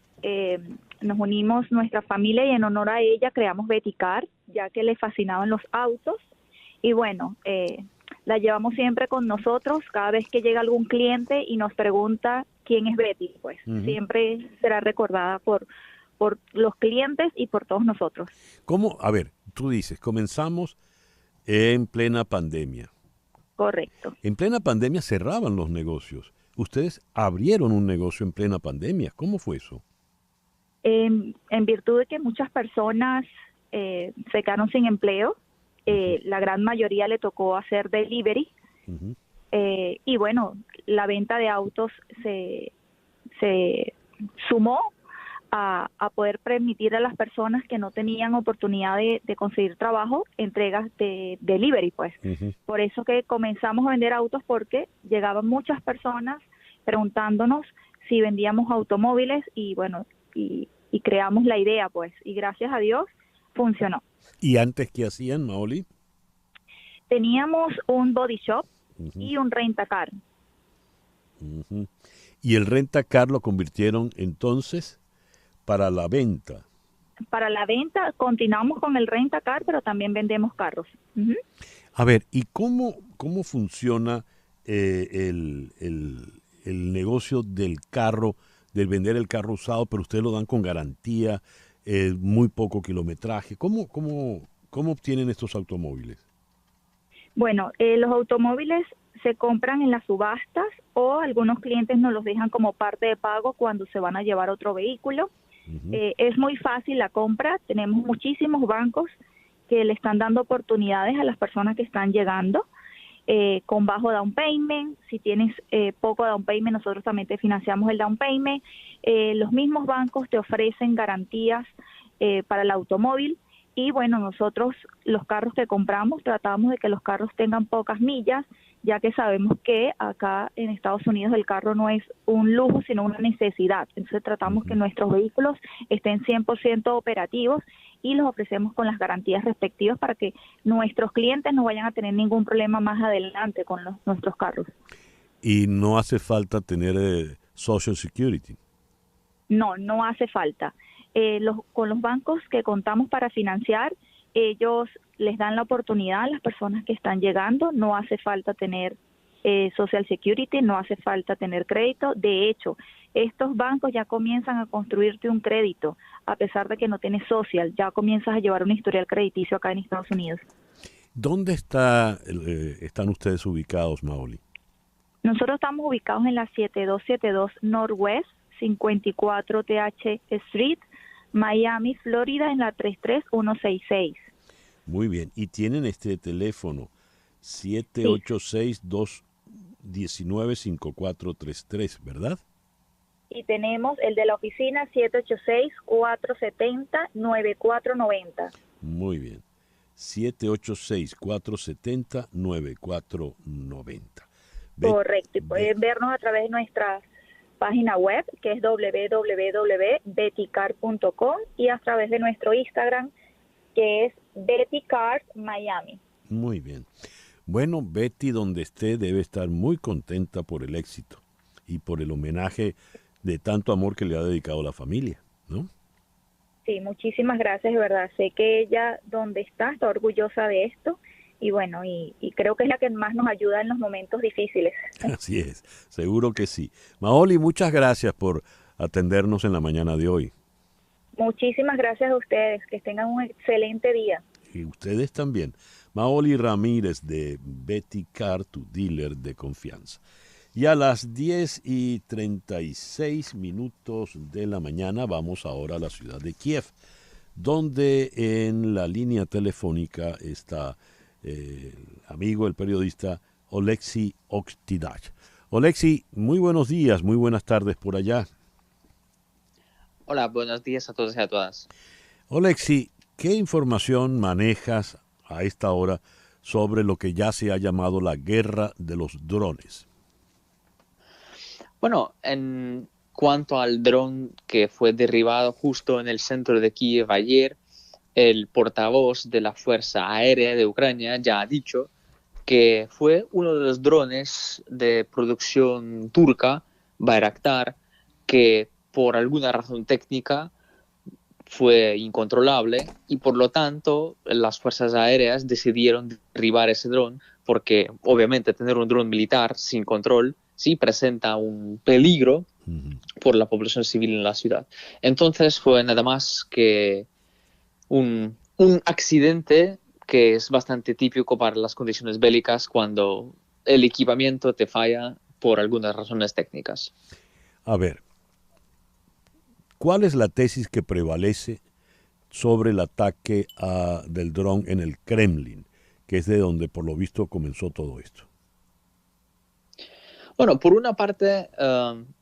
nos unimos nuestra familia y en honor a ella creamos Betty Carr, ya que le fascinaban los autos. Y bueno, la llevamos siempre con nosotros cada vez que llega algún cliente y nos pregunta quién es Betty. Pues siempre será recordada por los clientes y por todos nosotros. ¿Cómo? A ver, tú dices, comenzamos en plena pandemia. Correcto. En plena pandemia cerraban los negocios. Ustedes abrieron un negocio en plena pandemia. ¿Cómo fue eso? En virtud de que muchas personas se quedaron sin empleo, la gran mayoría le tocó hacer delivery. Y bueno, la venta de autos se sumó a poder permitir a las personas que no tenían oportunidad de conseguir trabajo, entregas de delivery, pues. Por eso que comenzamos a vender autos, porque llegaban muchas personas preguntándonos si vendíamos automóviles y bueno, y creamos la idea, pues, y gracias a Dios funcionó. ¿Y antes qué hacían, Maoli? Teníamos un body shop y un rentacar. ¿Y el rentacar lo convirtieron entonces para la venta? Para la venta, continuamos con el rentacar, pero también vendemos carros. A ver, ¿y cómo funciona el negocio del carro, del vender el carro usado, pero ustedes lo dan con garantía, muy poco kilometraje? ¿Cómo obtienen estos automóviles? Bueno, los automóviles se compran en las subastas o algunos clientes nos los dejan como parte de pago cuando se van a llevar otro vehículo. Es muy fácil la compra, tenemos muchísimos bancos que le están dando oportunidades a las personas que están llegando con bajo down payment. Si tienes poco down payment, nosotros también te financiamos el down payment. Los mismos bancos te ofrecen garantías para el automóvil. Y bueno, nosotros los carros que compramos tratamos de que los carros tengan pocas millas, ya que sabemos que acá en Estados Unidos el carro no es un lujo, sino una necesidad. Entonces tratamos que nuestros vehículos estén 100% operativos y los ofrecemos con las garantías respectivas para que nuestros clientes no vayan a tener ningún problema más adelante con nuestros carros. ¿Y no hace falta tener Social Security? No hace falta. Con los bancos que contamos para financiar, ellos les dan la oportunidad a las personas que están llegando. No hace falta tener Social Security, no hace falta tener crédito. De hecho, estos bancos ya comienzan a construirte un crédito, a pesar de que no tienes social, ya comienzas a llevar un historial crediticio acá en Estados Unidos. ¿Dónde están ustedes ubicados, Maoli? Nosotros estamos ubicados en la 7272 Northwest 54 TH Street, Miami, Florida, en la 33166. Muy bien. Y tienen este teléfono 786-219-5433, ¿verdad? Y tenemos el de la oficina 786-470-9490. Muy bien. 786-470-9490. Correcto. Y pueden vernos a través de nuestra página web, que es www.bettycar.com, y a través de nuestro Instagram, que es Betty Carr Miami. Muy bien. Bueno, Betty, donde esté, debe estar muy contenta por el éxito y por el homenaje de tanto amor que le ha dedicado la familia, ¿no? Sí, muchísimas gracias, de verdad. Sé que ella, donde está orgullosa de esto y bueno, y creo que es la que más nos ayuda en los momentos difíciles. Así es, seguro que sí. Maoli, muchas gracias por atendernos en la mañana de hoy. Muchísimas gracias a ustedes, que tengan un excelente día. Y ustedes también. Maoli Ramírez de Betty Car, tu dealer de confianza. Y a las 10:36 de la mañana vamos ahora a la ciudad de Kiev, donde en la línea telefónica está el amigo, el periodista Oleksiy Oktydach. Oleksiy, muy buenos días, muy buenas tardes por allá. Hola, buenos días a todos y a todas. Oleksiy, ¿qué información manejas a esta hora sobre lo que ya se ha llamado la guerra de los drones? Bueno, en cuanto al dron que fue derribado justo en el centro de Kiev ayer, el portavoz de la Fuerza Aérea de Ucrania ya ha dicho que fue uno de los drones de producción turca, Bayraktar, que por alguna razón técnica fue incontrolable y por lo tanto las fuerzas aéreas decidieron derribar ese dron porque obviamente tener un dron militar sin control sí presenta un peligro por la población civil en la ciudad. Entonces fue nada más que un accidente que es bastante típico para las condiciones bélicas cuando el equipamiento te falla por algunas razones técnicas. A ver, ¿cuál es la tesis que prevalece sobre el ataque del dron en el Kremlin, que es de donde por lo visto comenzó todo esto? Bueno, por una parte,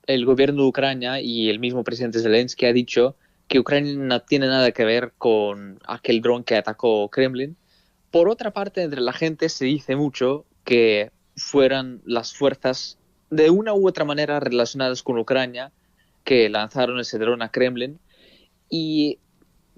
el gobierno de Ucrania y el mismo presidente Zelensky ha dicho que Ucrania no tiene nada que ver con aquel dron que atacó Kremlin. Por otra parte, entre la gente se dice mucho que fueran las fuerzas de una u otra manera relacionadas con Ucrania que lanzaron ese dron a Kremlin. Y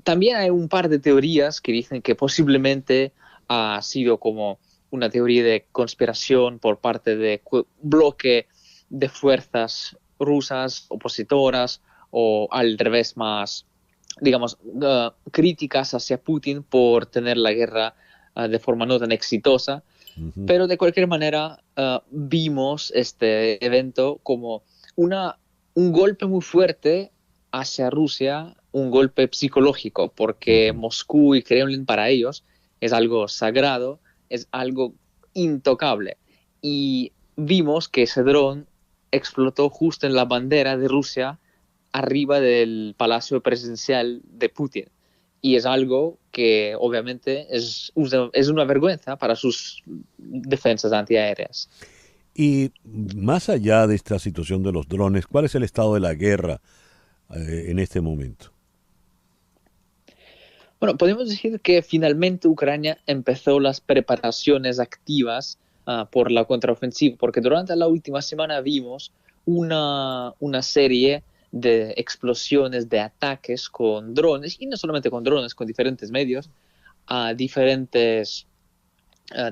también hay un par de teorías que dicen que posiblemente ha sido como una teoría de conspiración por parte de bloque de fuerzas rusas opositoras o al revés más, digamos, críticas hacia Putin por tener la guerra de forma no tan exitosa. Pero de cualquier manera vimos este evento como un golpe muy fuerte hacia Rusia, un golpe psicológico, porque Moscú y Kremlin para ellos es algo sagrado, es algo intocable. Y vimos que ese dron explotó justo en la bandera de Rusia, arriba del palacio presidencial de Putin. Y es algo que obviamente es una vergüenza para sus defensas antiaéreas. Y más allá de esta situación de los drones, ¿cuál es el estado de la guerra en este momento? Bueno, podemos decir que finalmente Ucrania empezó las preparaciones activas por la contraofensiva, porque durante la última semana vimos una serie de explosiones, de ataques con drones, y no solamente con drones, con diferentes medios, a diferentes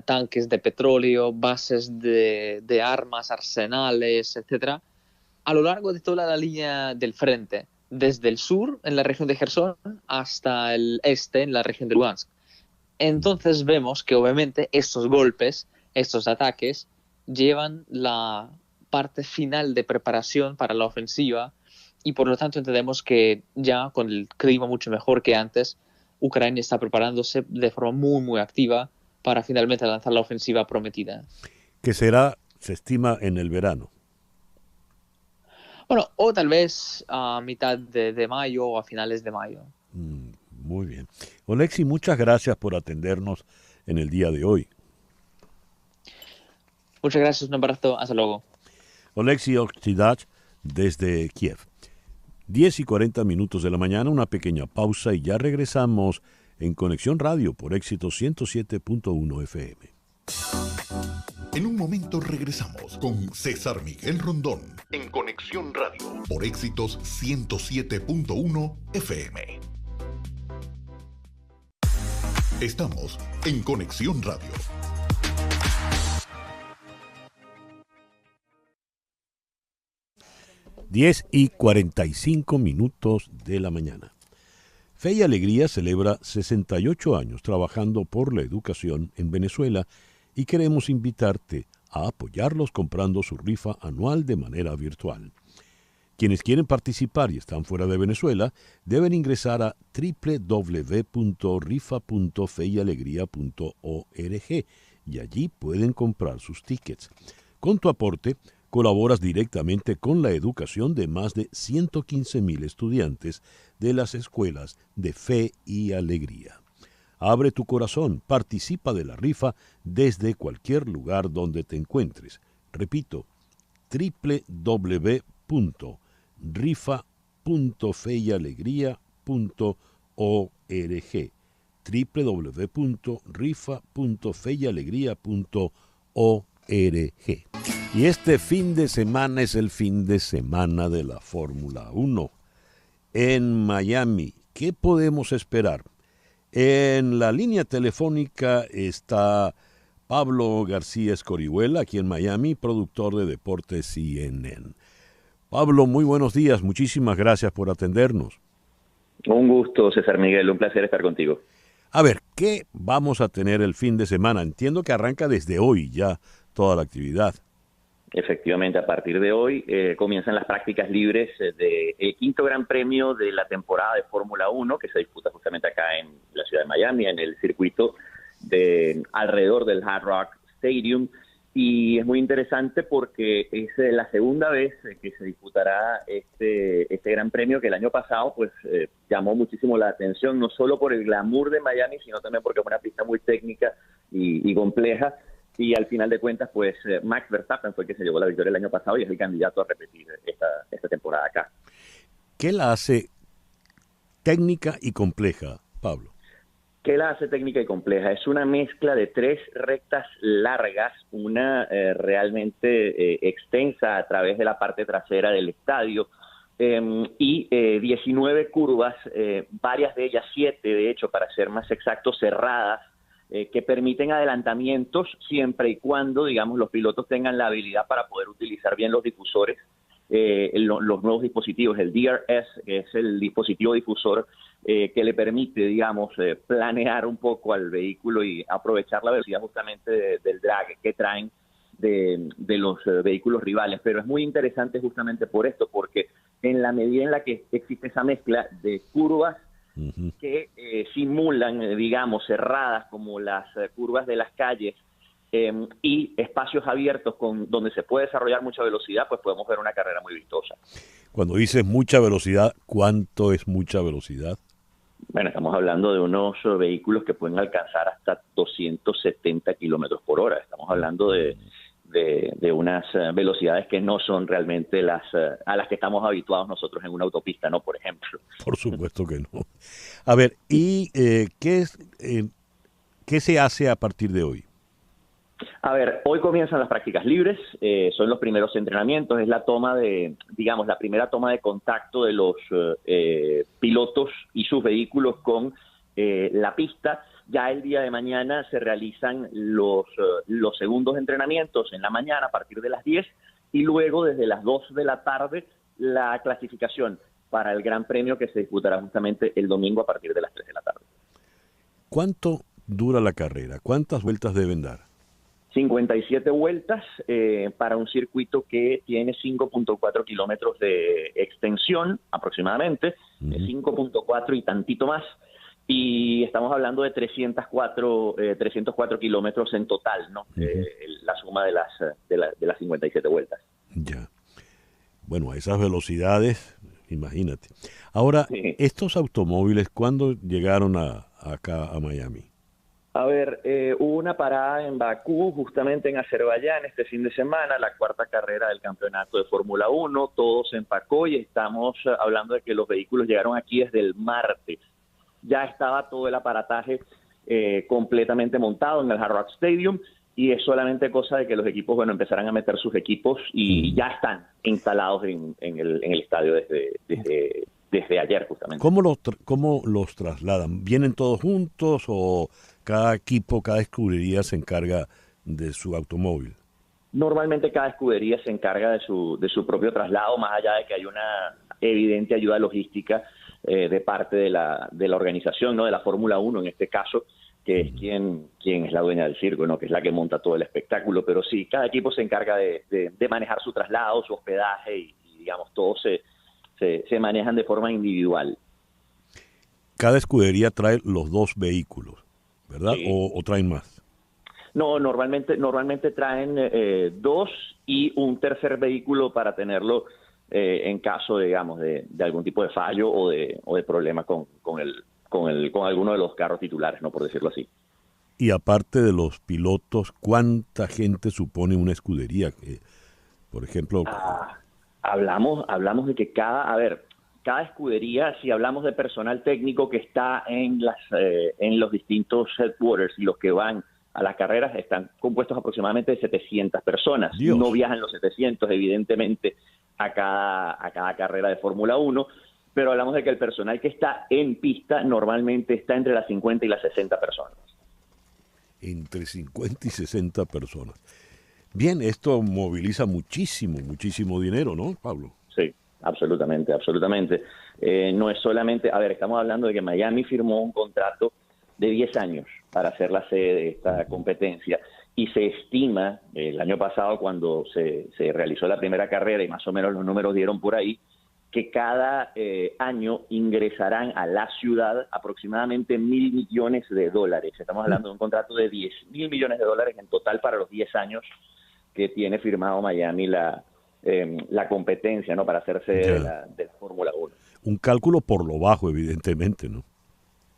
tanques de petróleo, bases de armas, arsenales, etcétera, a lo largo de toda la línea del frente, desde el sur, en la región de Gerson, hasta el este, en la región de Lugansk. Entonces vemos que obviamente estos golpes, estos ataques, llevan la parte final de preparación para la ofensiva y por lo tanto entendemos que ya con el clima mucho mejor que antes, Ucrania está preparándose de forma muy, muy activa para finalmente lanzar la ofensiva prometida. Que será, se estima, en el verano. Bueno, o tal vez a mitad de mayo o a finales de mayo. Muy bien. Oleksiy, muchas gracias por atendernos en el día de hoy. Muchas gracias, un abrazo, hasta luego. Oleksiy Oktydach desde Kiev. 10:40 de la mañana, una pequeña pausa y ya regresamos en Conexión Radio por Éxito 107.1 FM. En un momento regresamos con César Miguel Rondón en Conexión Radio por Éxitos 107.1 FM. Estamos en Conexión Radio. (10:45 de la mañana). Fe y Alegría celebra 68 años trabajando por la educación en Venezuela y queremos invitarte a apoyarlos comprando su rifa anual de manera virtual. Quienes quieren participar y están fuera de Venezuela deben ingresar a www.rifa.feyyalegria.org y allí pueden comprar sus tickets. Con tu aporte, colaboras directamente con la educación de más de 115,000 estudiantes de las escuelas de Fe y Alegría. Abre tu corazón, participa de la rifa desde cualquier lugar donde te encuentres. Repito, www.rifa.feyyalegria.org www.rifa.feyyalegria.org. Y este fin de semana es el fin de semana de la Fórmula 1 en Miami. ¿Qué podemos esperar? En la línea telefónica está Pablo García Escorihuela, aquí en Miami, productor de Deportes CNN. Pablo, muy buenos días. Muchísimas gracias por atendernos. Un gusto, César Miguel. Un placer estar contigo. A ver, ¿qué vamos a tener el fin de semana? Entiendo que arranca desde hoy ya toda la actividad. Efectivamente, a partir de hoy comienzan las prácticas libres del quinto Gran Premio de la temporada de Fórmula 1, que se disputa justamente acá en la ciudad de Miami, en el circuito alrededor del Hard Rock Stadium. Y es muy interesante porque es la segunda vez que se disputará este Gran Premio, que el año pasado pues llamó muchísimo la atención, no solo por el glamour de Miami, sino también porque es una pista muy técnica y compleja. Y al final de cuentas, pues Max Verstappen fue el que se llevó la victoria el año pasado y es el candidato a repetir esta temporada acá. ¿Qué la hace técnica y compleja, Pablo? ¿Qué la hace técnica y compleja? Es una mezcla de 3 rectas largas, una realmente extensa a través de la parte trasera del estadio, y 19 curvas, varias de ellas, 7 de hecho, para ser más exactos, cerradas, que permiten adelantamientos siempre y cuando, digamos, los pilotos tengan la habilidad para poder utilizar bien los difusores, los nuevos dispositivos, el DRS, que es el dispositivo difusor que le permite, digamos, planear un poco al vehículo y aprovechar la velocidad justamente del drag que traen de los vehículos rivales. Pero es muy interesante justamente por esto, porque en la medida en la que existe esa mezcla de curvas que simulan, digamos, cerradas como las curvas de las calles y espacios abiertos donde se puede desarrollar mucha velocidad, pues podemos ver una carrera muy vistosa. Cuando dices mucha velocidad, ¿cuánto es mucha velocidad? Bueno, estamos hablando de unos vehículos que pueden alcanzar hasta 270 kilómetros por hora. Estamos hablando de unas velocidades que no son realmente a las que estamos habituados nosotros en una autopista, ¿no? Por ejemplo. Por supuesto que no. A ver, ¿y qué se hace a partir de hoy? A ver, hoy comienzan las prácticas libres, son los primeros entrenamientos, es la primera toma de contacto de los pilotos y sus vehículos con la pista. Ya el día de mañana se realizan los segundos entrenamientos en la mañana a partir de las 10 y luego desde las 2 de la tarde la clasificación para el Gran Premio que se disputará justamente el domingo a partir de las 3 de la tarde. ¿Cuánto dura la carrera? ¿Cuántas vueltas deben dar? 57 vueltas para un circuito que tiene 5.4 kilómetros de extensión aproximadamente, 5.4 y tantito más, y estamos hablando de 304 kilómetros en total, ¿no? La suma de las 57 vueltas. Ya. Bueno, a esas velocidades, imagínate. Ahora, estos automóviles, ¿cuándo llegaron acá a Miami? A ver, hubo una parada en Bakú, justamente en Azerbaiyán, este fin de semana, la 4ª carrera del campeonato de Fórmula 1, todo se empacó y estamos hablando de que los vehículos llegaron aquí desde el martes. Ya estaba todo el aparataje completamente montado en el Hard Rock Stadium y es solamente cosa de que los equipos, bueno, empezaran a meter sus equipos y ya están instalados en el estadio desde ayer justamente. ¿Cómo los trasladan? ¿Vienen todos juntos o cada equipo, cada escudería se encarga de su automóvil? Normalmente cada escudería se encarga de su propio traslado, más allá de que hay una evidente ayuda logística de parte de la organización, ¿no? De la Fórmula 1 en este caso, que es quien es la dueña del circo, ¿no? Que es la que monta todo el espectáculo. Pero sí, cada equipo se encarga de manejar su traslado, su hospedaje y digamos, todos se manejan de forma individual. Cada escudería trae los 2 vehículos, ¿verdad? Sí. ¿O traen más? No, normalmente traen 2 y un tercer vehículo para tenerlo en caso, digamos, de algún tipo de fallo o de problema con alguno de los carros titulares, ¿no? Por decirlo así. Y aparte de los pilotos, ¿cuánta gente supone una escudería? Por ejemplo... Hablamos de que cada escudería, si hablamos de personal técnico que está en los distintos headquarters y los que van a las carreras, están compuestos aproximadamente de 700 personas. Dios. No viajan los 700, evidentemente, a cada carrera de Fórmula 1, pero hablamos de que el personal que está en pista normalmente está entre las 50 y las 60 personas. Entre 50 y 60 personas. Bien, esto moviliza muchísimo dinero, ¿no, Pablo? Sí, absolutamente. No es solamente, estamos hablando de que Miami firmó un contrato de 10 años para ser la sede de esta competencia y se estima, el año pasado cuando se realizó la primera carrera y más o menos los números dieron por ahí, que cada año ingresarán a la ciudad aproximadamente $1.000 millones. Estamos hablando de un contrato de $10.000 millones en total para los 10 años que tiene firmado Miami la competencia, ¿no? Para hacerse de la Fórmula 1. Un cálculo por lo bajo, evidentemente, ¿no?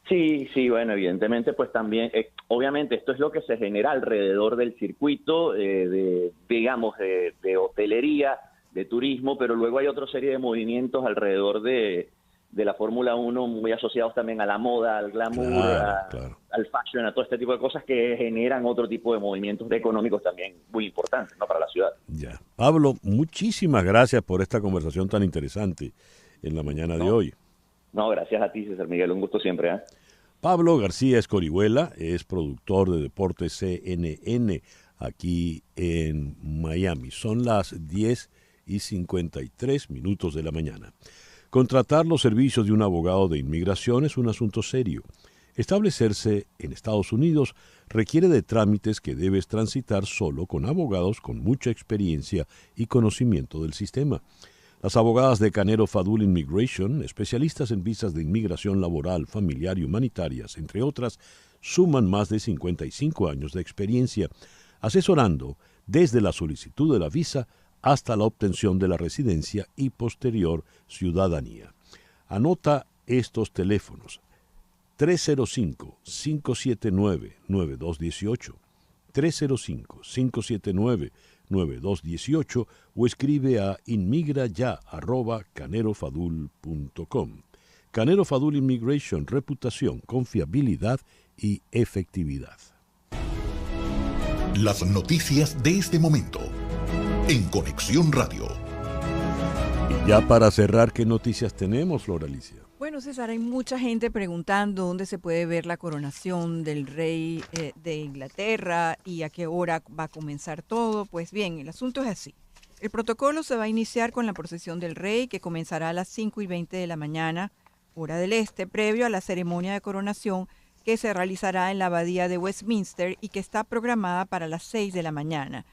Sí, bueno, evidentemente, pues también, obviamente esto es lo que se genera alrededor del circuito, digamos, de hotelería, de turismo, pero luego hay otra serie de movimientos alrededor de la Fórmula 1 muy asociados también a la moda, al glamour, claro. al fashion, a todo este tipo de cosas que generan otro tipo de movimientos económicos también muy importantes, ¿no? Para la ciudad. Ya. Pablo, muchísimas gracias por esta conversación tan interesante en la mañana de hoy. No, gracias a ti, César Miguel, un gusto siempre, ¿eh? Pablo García Escorihuela es productor de Deportes CNN aquí en Miami. Son las 10:53 de la mañana. Contratar los servicios de un abogado de inmigración es un asunto serio. Establecerse en Estados Unidos requiere de trámites que debes transitar solo con abogados con mucha experiencia y conocimiento del sistema. Las abogadas de Canero Fadul Immigration, especialistas en visas de inmigración laboral, familiar y humanitarias, entre otras, suman más de 55 años de experiencia, asesorando desde la solicitud de la visa hasta la obtención de la residencia y posterior ciudadanía. Anota estos teléfonos: 305-579-9218, 305-579-9218 o escribe a inmigraya@canerofadul.com. Canero Fadul Immigration, reputación, confiabilidad y efectividad. Las noticias de este momento en Conexión Radio. Y ya para cerrar, ¿qué noticias tenemos, Flor Alicia? Bueno, César, hay mucha gente preguntando dónde se puede ver la coronación del rey de Inglaterra y a qué hora va a comenzar todo. Pues bien, el asunto es así. El protocolo se va a iniciar con la procesión del rey, que comenzará a las 5:20 de la mañana, hora del este, previo a la ceremonia de coronación que se realizará en la abadía de Westminster y que está programada para las 6 de la mañana,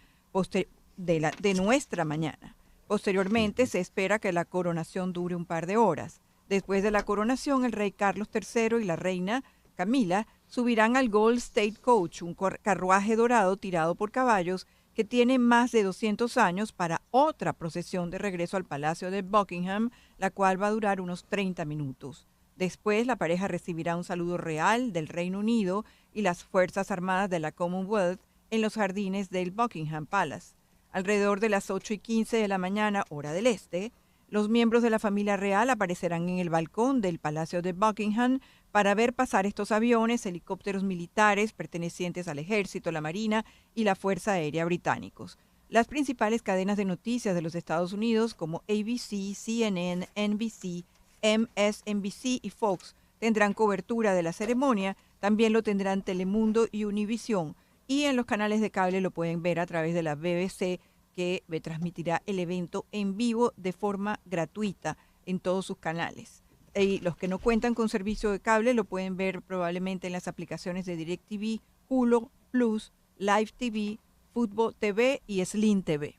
de nuestra mañana. Posteriormente, se espera que la coronación dure un par de horas. Después de la coronación, el rey Carlos III y la reina Camila subirán al Gold State Coach, un carruaje dorado tirado por caballos que tiene más de 200 años, para otra procesión de regreso al Palacio de Buckingham, la cual va a durar unos 30 minutos. Después, la pareja recibirá un saludo real del Reino Unido y las Fuerzas Armadas de la Commonwealth en los jardines del Buckingham Palace. Alrededor de las 8:15 de la mañana, hora del este, los miembros de la familia real aparecerán en el balcón del Palacio de Buckingham para ver pasar estos aviones, helicópteros militares pertenecientes al Ejército, la Marina y la Fuerza Aérea británicos. Las principales cadenas de noticias de los Estados Unidos, como ABC, CNN, NBC, MSNBC y Fox, tendrán cobertura de la ceremonia. También lo tendrán Telemundo y Univision. Y en los canales de cable lo pueden ver a través de la BBC, que transmitirá el evento en vivo de forma gratuita en todos sus canales. y los que no cuentan con servicio de cable lo pueden ver probablemente en las aplicaciones de DirecTV, Hulu Plus, Live TV, Fútbol TV y Sling TV.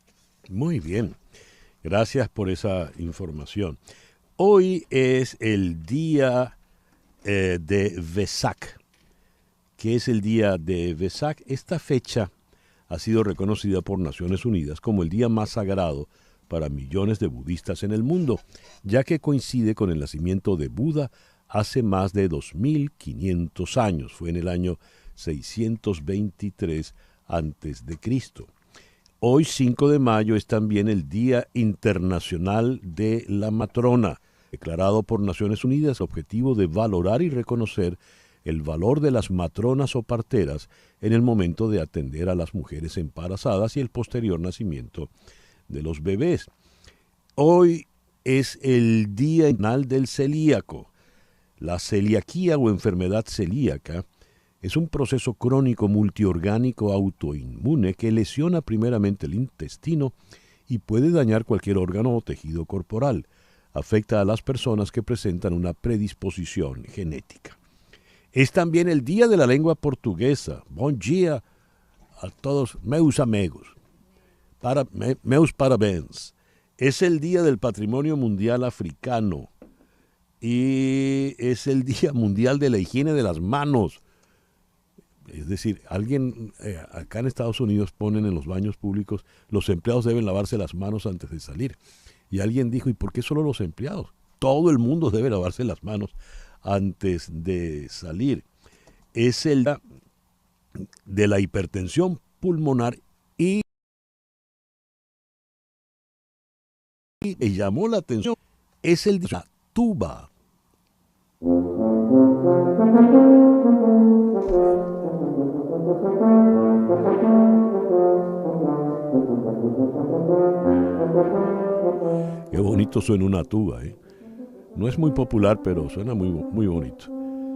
Muy bien, gracias por esa información. Hoy es el día de Vesak. ¿Qué es el día de Vesak? Esta fecha ha sido reconocida por Naciones Unidas como el día más sagrado para millones de budistas en el mundo, ya que coincide con el nacimiento de Buda hace más de 2500 años. Fue en el año 623 a.C. Hoy, 5 de mayo, es también el Día Internacional de la Matrona, declarado por Naciones Unidas, objetivo de valorar y reconocer el valor de las matronas o parteras en el momento de atender a las mujeres embarazadas y el posterior nacimiento de los bebés. Hoy es el Día Internacional del Celíaco. La celiaquía o enfermedad celíaca es un proceso crónico multiorgánico autoinmune que lesiona primeramente el intestino y puede dañar cualquier órgano o tejido corporal. Afecta a las personas que presentan una predisposición genética. Es también el Día de la Lengua Portuguesa. Bom dia a todos meus amigos. Meus parabéns. Es el Día del Patrimonio Mundial Africano y es el Día Mundial de la Higiene de las Manos. Es decir, alguien acá en Estados Unidos ponen en los baños públicos, los empleados deben lavarse las manos antes de salir. Y alguien dijo, ¿y por qué solo los empleados? Todo el mundo debe lavarse las manos antes de salir. Es el día de la hipertensión pulmonar y me llamó la atención, es el de la tuba. Qué bonito suena una tuba, ¿eh? No es muy popular, pero suena muy, muy bonito.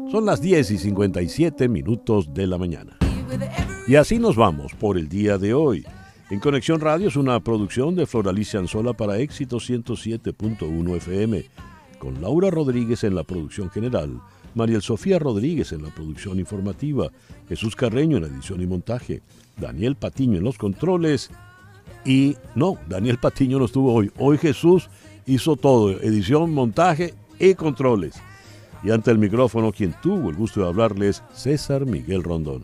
Son las 10:57 de la mañana. Y así nos vamos por el día de hoy. En Conexión Radio es una producción de Flor Alicia Anzola para Éxito 107.1 FM, con Laura Rodríguez en la producción general, Mariel Sofía Rodríguez en la producción informativa, Jesús Carreño en la edición y montaje, Daniel Patiño en los controles y... No, Daniel Patiño no estuvo hoy. Hoy Jesús hizo todo, edición, montaje y controles. Y ante el micrófono quien tuvo el gusto de hablarles, César Miguel Rondón.